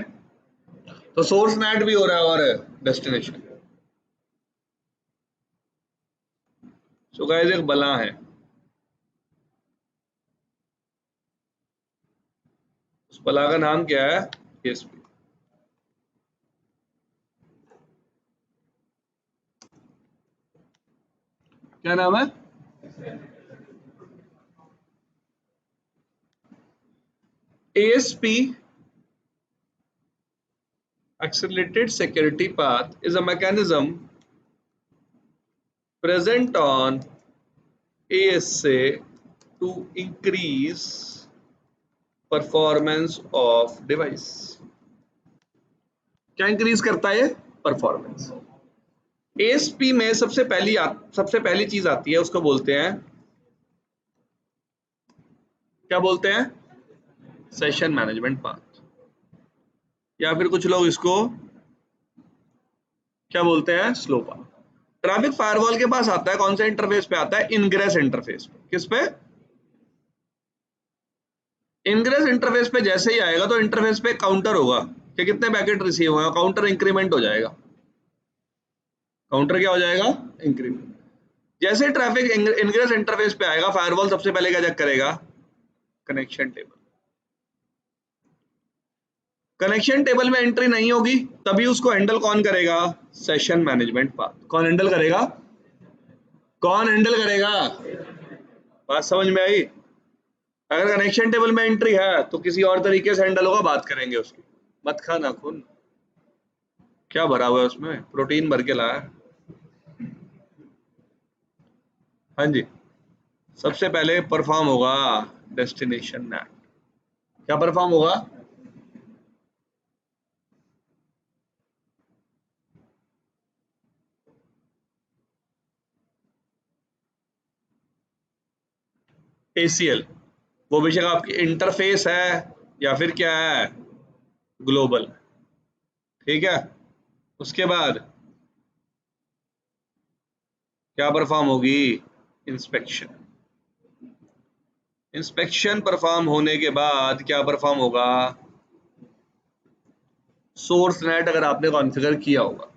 तो सोर्स नेट भी हो रहा है और डेस्टिनेशन। सो गाइस एक बला है, उस बला का नाम क्या है ASP। क्या नाम है, ASP accelerated security path is a mechanism present on ASA to increase performance of device। क्या इंक्रीज करता है परफॉर्मेंस। ASP में सबसे पहली चीज आती है, उसको बोलते हैं, क्या बोलते हैं, सेशन मैनेजमेंट पाथ, या फिर कुछ लोग इसको क्या बोलते हैं, स्लो पाथ। ट्रैफिक फायरवॉल के पास आता है, कौन से इंटरफेस पे आता है, इनग्रेस इंटरफेस पे। किस पे, इनग्रेस इंटरफेस पे जैसे ही आएगा तो इंटरफेस पे काउंटर होगा कि कितने पैकेट रिसीव हुए, काउंटर इंक्रीमेंट हो जाएगा। काउंटर क्या हो जाएगा, इंक्रीमेंट। जैसे ट्रैफिक इनग्रेस इंटरफेस पे आएगा, फायरवॉल सबसे पहले क्या चेक करेगा, कनेक्शन टेबल। कनेक्शन टेबल में एंट्री नहीं होगी तभी उसको हैंडल कौन करेगा, सेशन मैनेजमेंट पाथ। कौन हैंडल करेगा, कौन हैंडल करेगा, बात समझ में आई। अगर कनेक्शन टेबल में एंट्री है तो किसी और तरीके से हैंडल होगा, बात करेंगे उसकी। मत खा नाखून, क्या भरा हुआ है उसमें, प्रोटीन भर के लाया। हाँ जी, सबसे पहले परफॉर्म होगा डेस्टिनेशन नेट। क्या परफॉर्म होगा, ACL। वो बेशक आपकी इंटरफेस है या फिर क्या है, ग्लोबल, ठीक है। उसके बाद क्या परफॉर्म होगी, इंस्पेक्शन। इंस्पेक्शन परफॉर्म होने के बाद क्या परफॉर्म होगा, सोर्स नेट अगर आपने कॉन्फ़िगर किया होगा।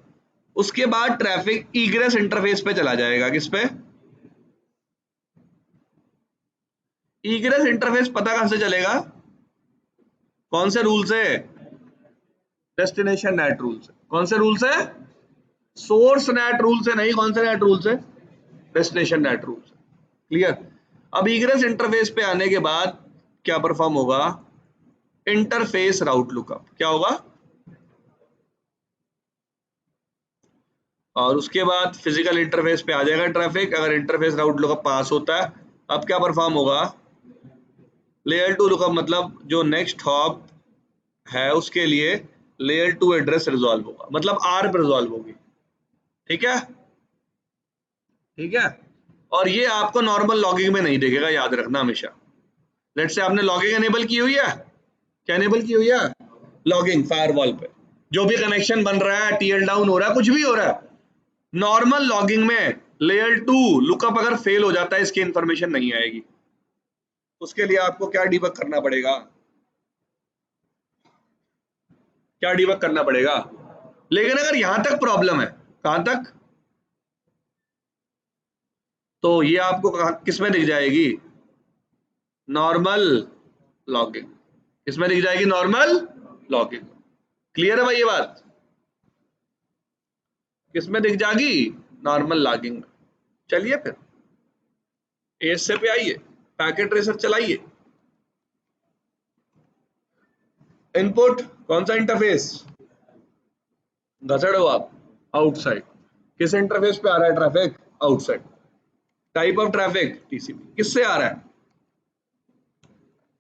उसके बाद ट्रैफिक ईग्रेस इंटरफेस पे चला जाएगा, किस पे, ईग्रेस इंटरफेस पता कहां से चलेगा, कौन से रूल से, डेस्टिनेशन नेट रूल से। कौन से रूल से, सोर्स नेट रूल से नहीं, कौन से नेट रूल से, डेस्टिनेशन नेट रूल से। क्लियर। अब ईग्रेस इंटरफेस पे आने के बाद क्या परफॉर्म होगा, इंटरफेस राउट लुकअप। क्या होगा, और उसके बाद फिजिकल इंटरफेस पे आ जाएगा ट्रैफिक। अगर इंटरफेस राउट लुकअप पास होता है, अब क्या परफॉर्म होगा, लेयर 2 लुकअप, मतलब जो नेक्स्ट हॉप है उसके लिए लेयर 2 एड्रेस रिजॉल्व होगा, मतलब आर पे रिजॉल्व होगी। ठीक है, ठीक है। और ये आपको नॉर्मल लॉगिंग में नहीं देखेगा, याद रखना हमेशा। लेट से आपने लॉगिंग एनेबल की हुई है, क्या एनेबल की हुई है, लॉगिंग फायरवॉल पे। जो भी कनेक्शन बन रहा है, टीएल डाउन हो रहा है, कुछ भी हो रहा है, नॉर्मल लॉगिंग में लेयर 2 लुकअप अगर फेल हो जाता है, इसकी इंफॉर्मेशन नहीं आएगी। उसके लिए आपको क्या डीबग करना पड़ेगा, क्या डिबग करना पड़ेगा। लेकिन अगर यहां तक प्रॉब्लम है, कहां तक, तो ये आपको किस में दिख जाएगी, नॉर्मल लॉगिंग, किसमें दिख जाएगी, नॉर्मल लॉगिंग। क्लियर है भाई ये बात, किसमें दिख जाएगी, नॉर्मल लॉगिंग। चलिए फिर एएसए पे आइए, पैकेट ट्रेसर चलाइए। इनपुट कौन सा इंटरफेस, घसड़ो आप, आउटसाइड। किस इंटरफेस पे आ रहा है traffic, outside. Type of traffic TCP, किससे आ रहा है,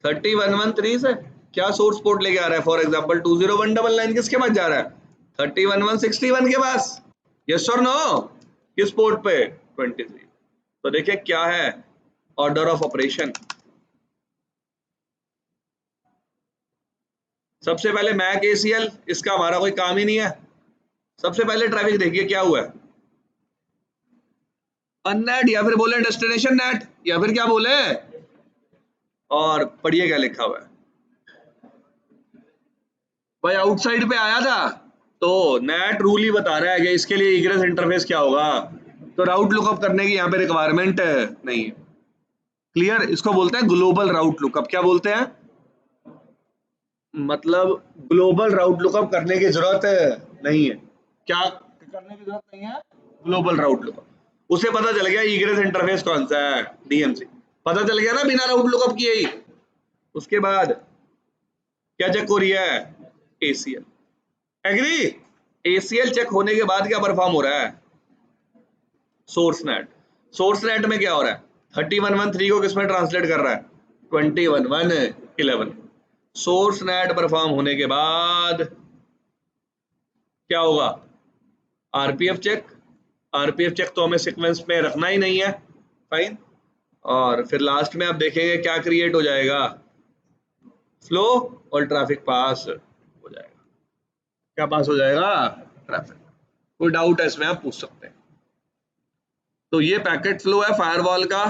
30113 से। क्या सोर्स पोर्ट लेके आ रहा है, फॉर एग्जांपल 20199 किसके पास जा रहा है, 31161 के पास, यस और नो, किस पोर्ट पे, 23। तो देखिए क्या है, ऑर्डर ऑफ ऑपरेशन। सबसे पहले मैक एसीएल, इसका हमारा कोई काम ही नहीं है। सबसे पहले ट्रैफिक देखिए क्या हुआ है, अननेट, या फिर बोले डेस्टिनेशन नेट, या फिर क्या बोले, और पढ़िए क्या लिखा हुआ है भाई, आउटसाइड पे आया था, तो नेट रूल ही बता रहा है कि इसके लिए इग्रेस इंटरफेस क्या होगा, तो राउट लुकअप करने की यहाँ पे रिक्वायरमेंट नहीं है। क्लियर, इसको बोलते हैं ग्लोबल राउट लुकअप। क्या बोलते हैं, मतलब ग्लोबल राउट लुकअप करने की जरूरत नहीं है। क्या करने की जरूरत नहीं है, ग्लोबल राउट लुकअप। उसे पता चल गया इग्रेस इंटरफेस कौन सा है, डीएमसी, पता चल गया ना बिना राउट लुकअप किए ही। उसके बाद क्या चेक हो रही है, एसीएल, एग्री। एसीएल चेक होने के बाद क्या परफॉर्म हो रहा है, सोर्स नेट। सोर्स नेट में क्या हो रहा है, 30113 को किसमें ट्रांसलेट कर रहा है, 2111। सोर्स नेट परफॉर्म होने के बाद क्या होगा, आरपीएफ चेक। आरपीएफ चेक तो हमें सीक्वेंस में रखना ही नहीं है, फाइन। और फिर लास्ट में आप देखेंगे क्या क्रिएट हो जाएगा, फ्लो और ट्रैफिक पास हो जाएगा। क्या पास हो जाएगा, ट्रैफिक। कोई डाउट है इसमें, आप पूछ सकते हैं। तो ये पैकेट फ्लो है फायरवॉल का।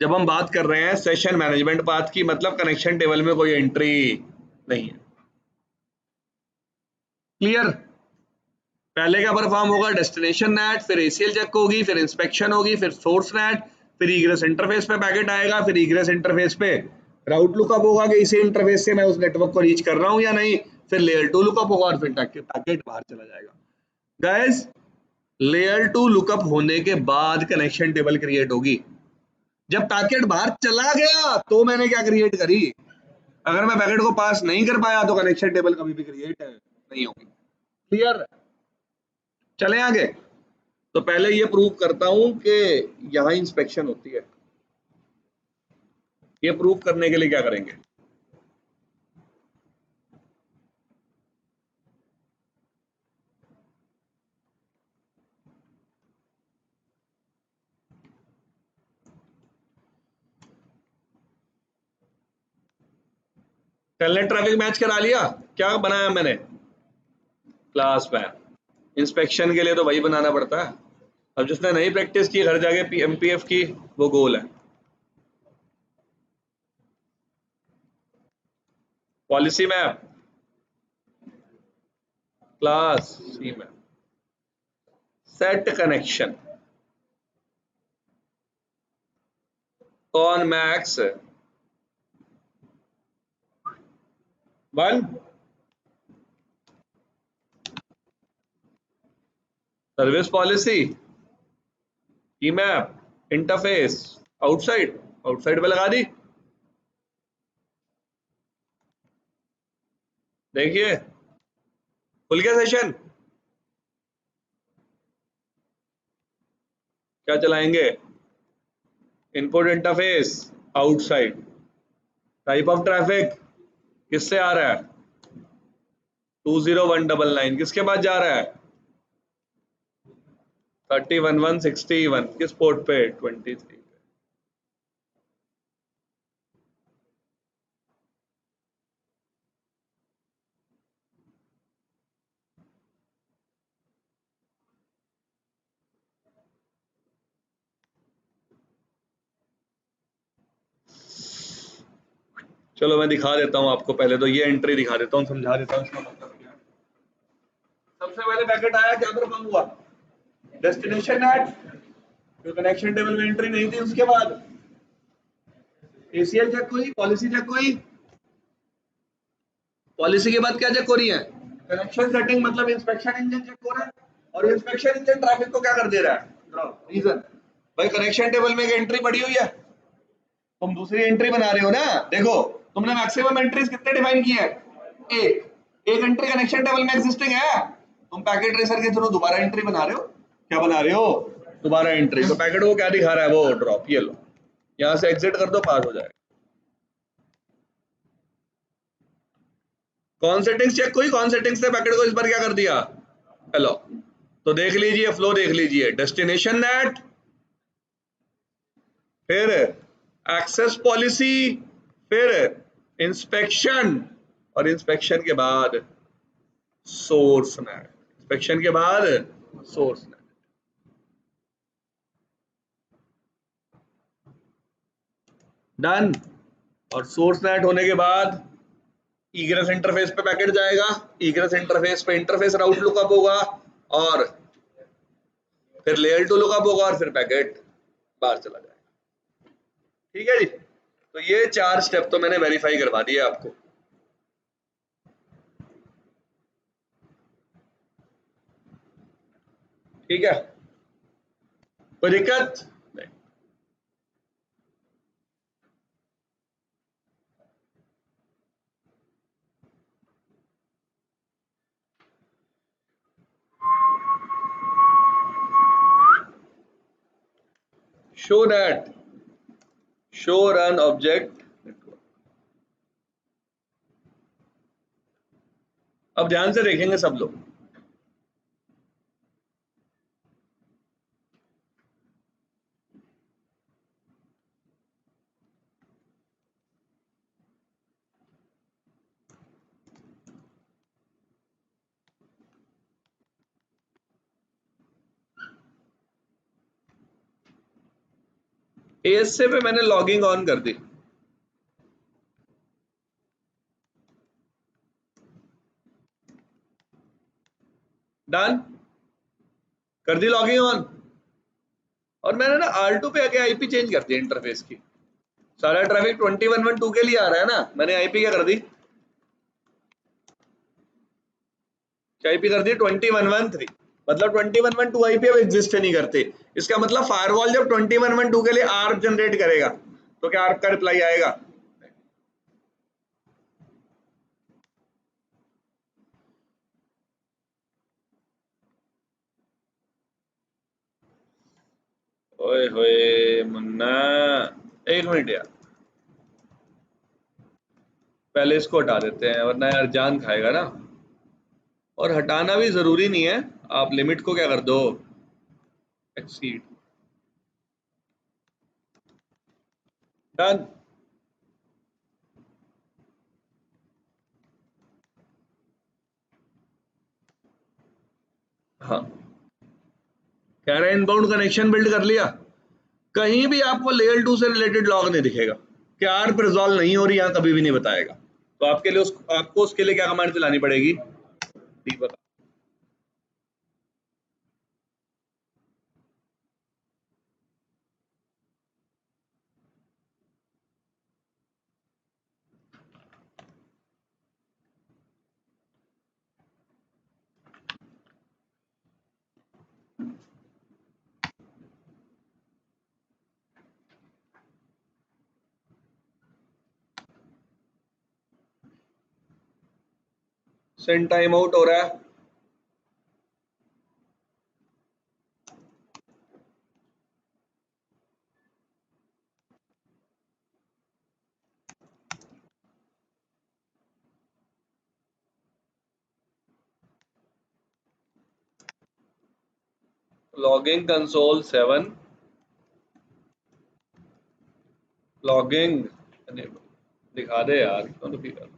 जब हम बात कर रहे हैं सेशन मैनेजमेंट पाथ की, मतलब कनेक्शन टेबल में कोई एंट्री नहीं है। क्लियर, पहले क्या परफॉर्म होगा, डेस्टिनेशन नेट, फिर एसीएल चेक होगी, फिर इंस्पेक्शन होगी, फिर सोर्स नेट, फिर इग्रेस इंटरफेस पे पैकेट आएगा, फिर इग्रेस इंटरफेस पे राउट लुकअप होगा कि इसी इंटरफेस से मैं उस नेटवर्क को रीच कर रहा हूं या नहीं, फिर लेयर 2 लुकअप होगा और फिर पैकेट बाहर चला जाएगा। गाइस, लेयर 2 लुकअप होने के बाद कनेक्शन टेबल क्रिएट होगी। जब पैकेट बाहर चला गया तो मैंने क्या क्रिएट करी, अगर मैं पैकेट को पास नहीं कर पाया तो कनेक्शन टेबल कभी भी क्रिएट नहीं होगी। क्लियर, चले आगे। तो पहले ये प्रूव करता हूं कि यहां इंस्पेक्शन होती है। ये प्रूव करने के लिए क्या करेंगे, टेलनेट ट्रैफिक मैच करा लिया, क्या बनाया मैंने, क्लास मैप। इंस्पेक्शन के लिए तो वही बनाना पड़ता है। अब जिसने नहीं प्रैक्टिस की घर जाके एमपीएफ की, वो गोल है। Policy map, class C map, set connection on max 1, service policy, की मैप, इंटरफेस, आउटसाइड, आउटसाइड पे लगा दी। देखिए खुल गया सेशन। क्या चलाएंगे, input interface, outside, type of traffic किससे आ रहा है, 20199 किसके पास जा रहा है, 31161 किस पोर्ट पे, 23 पे। चलो मैं दिखा देता हूं आपको, पहले तो ये एंट्री दिखा देता हूं, समझा देता हूं इसका मतलब क्या है। पैकेट आया, क्या परफॉर्म हुआ? डेस्टिनेशन नेट, जो कनेक्शन टेबल में एंट्री नहीं थी उसके बाद ACL चेक हुई, पॉलिसी चेक हुई, पॉलिसी के बाद क्या चेक हो रही है? कनेक्शन सेटिंग, मतलब इंस्पेक्शन इंजन चेक हो रहा है, और इंस्पेक्शन इंजन ट्रैफिक को क्या कर दे रहा है? ड्रॉप। रीजन भाई कनेक्शन टेबल में एक एंट्री पड़ी हुई है, तुम दूसरी एंट्री बना रहे हो ना। देखो तुमने मैक्सिमम एंट्रीज कितने डिफाइन किए हैं? एक एंट्री कनेक्शन टेबल में एग्जिस्टिंग है, तुम पैकेट ट्रेसर के थ्रू दोबारा एंट्री बना रहे हो। क्या बना रहे हो? दोबारा एंट्री। तो पैकेट को क्या दिखा रहा है? वो ड्रॉप। ये लो, यहां से एग्जिट कर दो, पास हो जाएगा। कौन सेटिंग्स चेक हुई? कौन सेटिंग्स से पैकेट को इस बार क्या कर दिया? हेलो, तो देख लीजिए फ्लो, देख लीजिए। डेस्टिनेशन नेट, फिर एक्सेस पॉलिसी, फिर इंस्पेक्शन, और इंस्पेक्शन के बाद सोर्स नेट। इंस्पेक्शन के बाद सोर्स नेट। डन। और सोर्स नेट होने के बाद ईग्रेस इंटरफेस पे पैकेट जाएगा, ईग्रेस इंटरफेस पे इंटरफेस राउट लुकअप होगा, और फिर लेयर 2 लुकअप होगा, और फिर पैकेट बाहर चला जाएगा। ठीक है जी। तो ये 4 स्टेप तो मैंने वेरीफाई करवा दिए आपको। ठीक है, कोई दिक्कत नहीं। Show that, show run object. अब ध्यान से देखेंगे सब लोग। ASA पे मैंने लॉगिंग ऑन कर दी। डन, कर दी लॉगिंग ऑन। और मैंने ना R2 पे आके IP चेंज कर दी इंटरफेस की। सारा ट्रैफिक 2112 के लिए आ रहा है ना, मैंने IP क्या कर दी? क्या IP कर दी? 2113। मतलब 2112 IP अब एग्जिस्ट नहीं करते। इसका मतलब फायरवॉल जब 2112 के लिए आर्प जनरेट करेगा तो क्या आर्प का रिप्लाई आएगा? ओए होए मुन्ना, एक मिनट यार, पहले इसको हटा देते हैं वरना यार जान खाएगा ना। और हटाना भी जरूरी नहीं है, आप लिमिट को क्या कर दो? एक्सीड। डन। हाँ, कह रहे हैं इनबाउंड कनेक्शन बिल्ड कर लिया। कहीं भी आपको लेयर 2 से रिलेटेड लॉग नहीं दिखेगा कि आर्प रिजॉल्व नहीं हो रही, यहाँ कभी भी नहीं बताएगा। तो आपके लिए आपको उसके लिए क्या कमांड चलानी पड़ेगी? डीबग। सेंड टाइम आउट हो रहा है। लॉगिंग कंसोल 7, लॉगिंग दिखा दे यार, क्यों तो फिर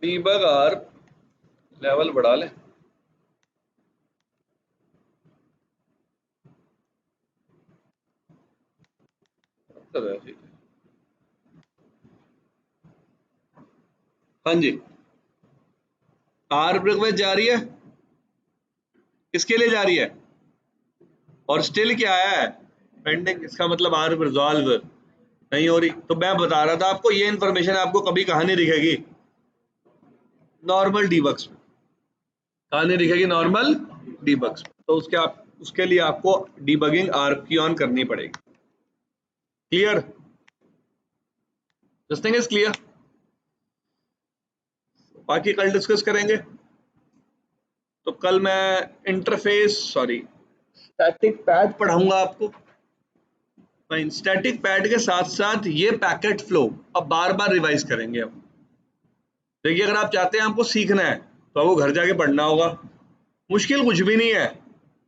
debug R लेवल बढ़ा ले। हाँ जी, R रिक्वेस्ट जा रही है, किसके लिए जा रही है, और स्टिल क्या है, पेंडिंग। इसका मतलब R रिजॉल्व नहीं हो रही। तो मैं बता रहा था आपको, ये इंफॉर्मेशन आपको कभी कहाँ नहीं दिखेगी, नॉर्मल डीबग्स में। कहाँ नहीं दिखेगी, नॉर्मल डीबग्स में। तो उसके लिए आपको डीबगिंग R की ऑन करनी पड़ेगी। Clear, this thing is clear. बाकी कल डिस्कस करेंगे। तो कल मैं स्टैटिक पैड पढ़ाऊंगा आपको। स्टैटिक पैड के साथ साथ ये पैकेट फ्लो अब बार बार रिवाइज करेंगे हम। देखिए, अगर आप चाहते हैं आपको सीखना है तो आपको घर जाके पढ़ना होगा, मुश्किल कुछ भी नहीं है।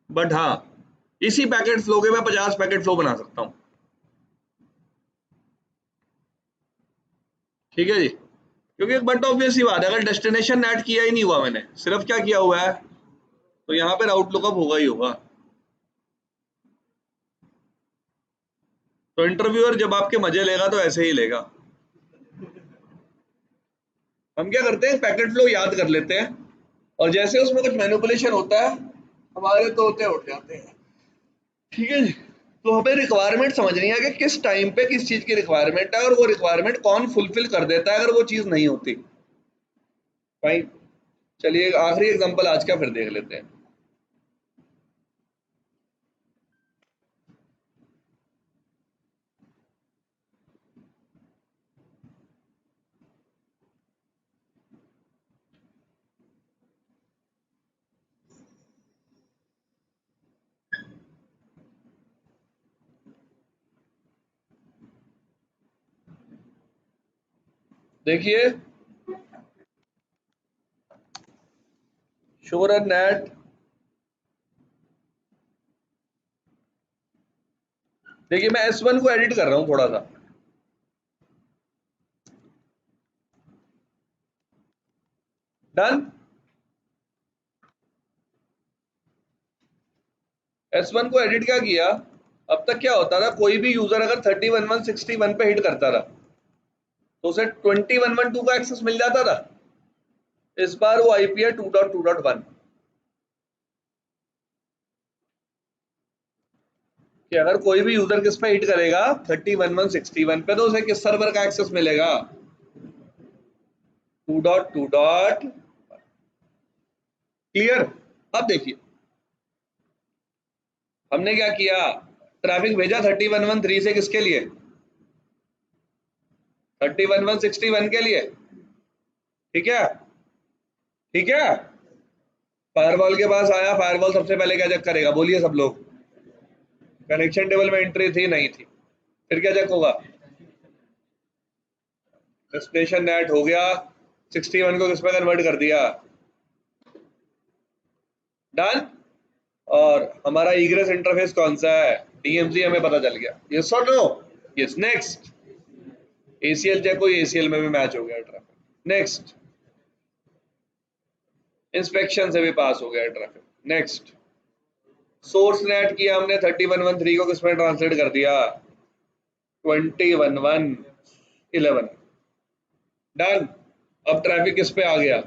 बट हाँ, इसी पैकेट फ्लो के मैं 50 पैकेट फ्लो बना सकता हूँ। ठीक है जी, क्योंकि बट ऑब्वियस ही बात है, अगर डेस्टिनेशन नेट किया ही नहीं हुआ मैंने, सिर्फ क्या किया हुआ है, तो यहाँ पे राउट लुकअप होगा ही होगा। तो इंटरव्यूअर जब आपके मजे लेगा तो ऐसे ही लेगा। हम क्या करते हैं, पैकेट फ्लो याद कर लेते हैं, और जैसे उसमें कुछ मैनिपुलेशन होता है, हमारे तोते उठ जाते हैं। ठीक है जी, तो हमें रिक्वायरमेंट समझनी है कि किस टाइम पे किस चीज की रिक्वायरमेंट है, और वो रिक्वायरमेंट कौन फुलफिल कर देता है अगर वो चीज नहीं होती। फाइन, चलिए आखिरी एग्जांपल आज का फिर देख लेते हैं। देखिए, शोर नेट, देखिए मैं S1 को एडिट कर रहा हूं थोड़ा सा। डन। S1 को एडिट क्या किया, अब तक क्या होता था, कोई भी यूजर अगर 301161 पे हिट करता था तो उसे 20.112 का एक्सेस मिल जाता था। इस बार वो आईपी है 2.2.1, कि अगर कोई भी यूजर किस पे हिट करेगा 301161 पे, तो उसे किस सर्वर का एक्सेस मिलेगा, 2.2. क्लियर। अब देखिए, हमने क्या किया, ट्रैफिक भेजा 3113 से किसके लिए, 311161 के लिए। ठीक है, ठीक है। फायरवॉल के पास आया, फायरवॉल सबसे पहले क्या चेक करेगा, बोलिए सब लोग, कनेक्शन टेबल में एंट्री थी नहीं थी, फिर क्या चेक होगा, डेस्टिनेशन नेट हो गया, 61 को किस पे कन्वर्ट कर दिया, डन। और हमारा इग्रेस इंटरफेस कौन सा है, डीएमजी, हमें पता चल गया, यस और no, yes. Next, ACL check हुई, एसीएल में भी मैच हो गया ट्रैफिक। नेक्स्ट, इंस्पेक्शन से भी पास हो गया ट्रैफिक। नेक्स्ट, सोर्स नेट किया हमने, 3113 को किस में ट्रांसलेट कर दिया, 201111। डन। अब ट्रैफिक किस पे आ गया,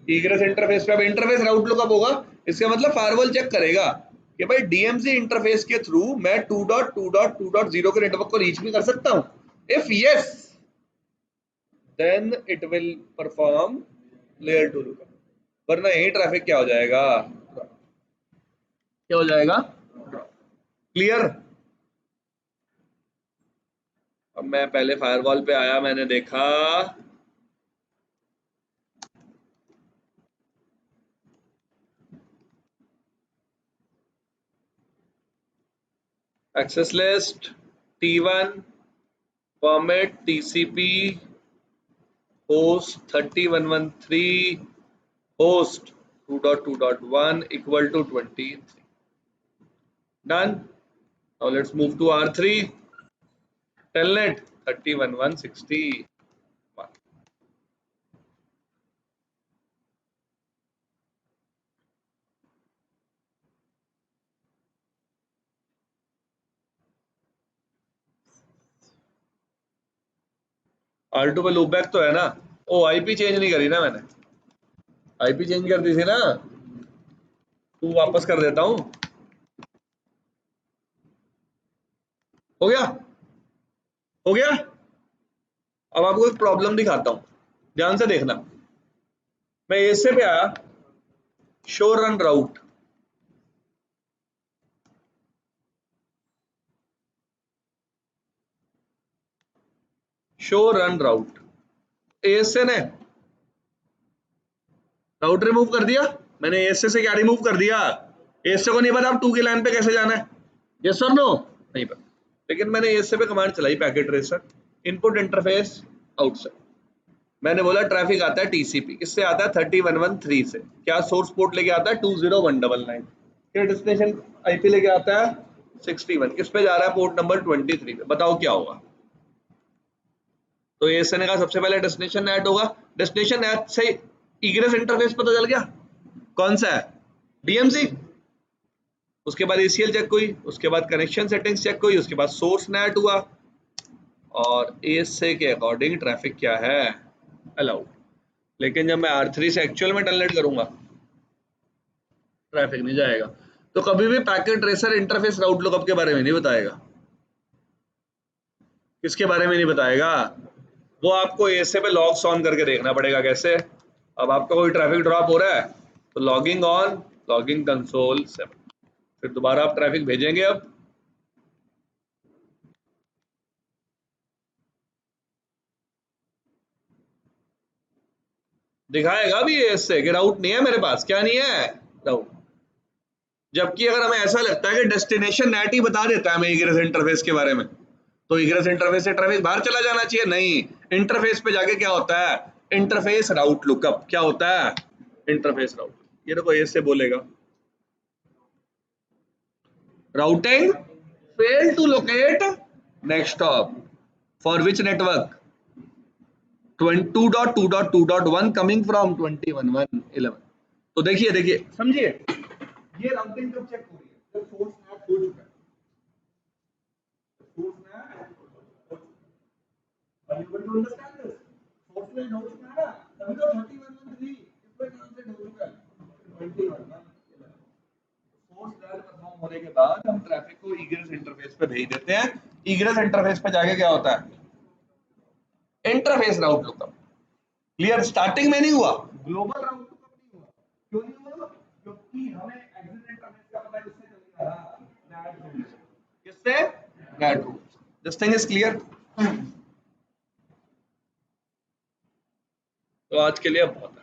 इग्रेस इंटरफेस पे। अब इंटरफेस राउट लुकअप होगा, इसका मतलब फायरवॉल चेक करेगा कि भाई डीएमसी इंटरफेस के थ्रू मैं 2.2.2.0 के नेटवर्क को रीच भी कर सकता हूं। If yes, then it will perform layer 2 lookup, वरना यही ट्रैफिक क्या हो जाएगा, क्या हो जाएगा। क्लियर। अब मैं पहले फायरवॉल पे आया, मैंने देखा access list T1 format TCP host 3113 host 2.2.1 equal to 23. Done. Now let's move to R3. Telnet 31.160. R2 पे लूप बैक तो है ना। ओ आईपी चेंज नहीं करी ना मैंने, आईपी चेंज कर दी थी ना, तू वापस कर देता हूं। हो गया, हो गया। अब आपको एक प्रॉब्लम दिखाता हूं, ध्यान से देखना। मैं ऐसे पे आया, शो रन राउट, शो रन राउट, एएसए ने राउट रिमूव कर दिया। मैंने एएसए से क्या रिमूव कर दिया, एएसए को नहीं पता अब 2 की लाइन पे कैसे जाना है, यस और नो, नहीं पता। लेकिन मैंने एएसए पे कमांड चलाई, packet tracer input interface outside. मैंने बोला ट्रैफिक आता है टीसीपी, किससे आता है 30113 से, क्या सोर्स पोर्ट लेके आता है 20199, क्या डेस्टिनेशन आईपी लेके आता है 61, किस पे जा रहा है पोर्ट नंबर 23 पे, बताओ क्या होगा। तो एएसए ने कहा सबसे पहले डेस्टिनेशन ऐड होगा, डेस्टिनेशन ऐड से इग्रेस इंटरफेस पता चल गया कौन सा है, डीएमसी। उसके बाद एसीएल चेक हुई, उसके बाद कनेक्शन सेटिंग्स चेक हुई, उसके बाद सोर्स नेट हुआ, और एएसए के अकॉर्डिंग ट्रैफिक क्या है, अलाउड। लेकिन जब मैं R3 से एक्चुअल में टर्मिनेट करूंगा, ट्रैफिक नहीं जाएगा। तो कभी भी पैकेट ट्रेसर इंटरफेस राउट लुकअप के बारे में नहीं बताएगा। किसके बारे में नहीं बताएगा, वो आपको एएसए पे लॉग्स ऑन करके देखना पड़ेगा। कैसे, अब आपका कोई ट्रैफिक ड्रॉप हो रहा है तो लॉगिंग ऑन, लॉगिंग कंसोल 7, फिर दोबारा आप ट्रैफिक भेजेंगे। अब दिखाएगा भी एएसए कि राउट नहीं है मेरे पास, क्या नहीं है, राउट। जबकि अगर हमें ऐसा लगता है कि डेस्टिनेशन नेट ही बता देता है हमें इग्रेस इंटरफेस के बारे में, तो इग्रेस इंटरफेस से ट्रैफिक बाहर चला जाना चाहिए, नहीं, इंटरफेस पे जाके क्या होता है, इंटरफेस राउट लुकअप, क्या होता है, इंटरफेस राउट। ये देखो ऐसे बोलेगा, routing failed to locate next stop for which network 2.2.2.1 coming from 21.1.11। तो देखिए देखिए समझिए, ये राउटिंग कब चेक हो रही है, जब सोर्स नेट हो चुका है, source net, are you able to understand this? Source net हो चुका है ना, तभी तो 3113 इस पे कहां से हो चुका है 2111। सोर्स नेट परफॉर्म होने के बाद हम ट्रैफिक को इग्रेस इंटरफेस पे भेज देते हैं। इग्रेस इंटरफेस पे जाके क्या होता है, इंटरफेस राउट लुकअप। क्लियर, स्टार्टिंग में नहीं हुआ, ग्लोबल राउट लुकअप नहीं हुआ। क्यों नहीं हुआ, क्योंकि हमें एग्जिट इंटरफेस का पता किससे चलेगा, नेट रूल से। किससे, net rule. This thing is clear. तो आज के लिए बहुत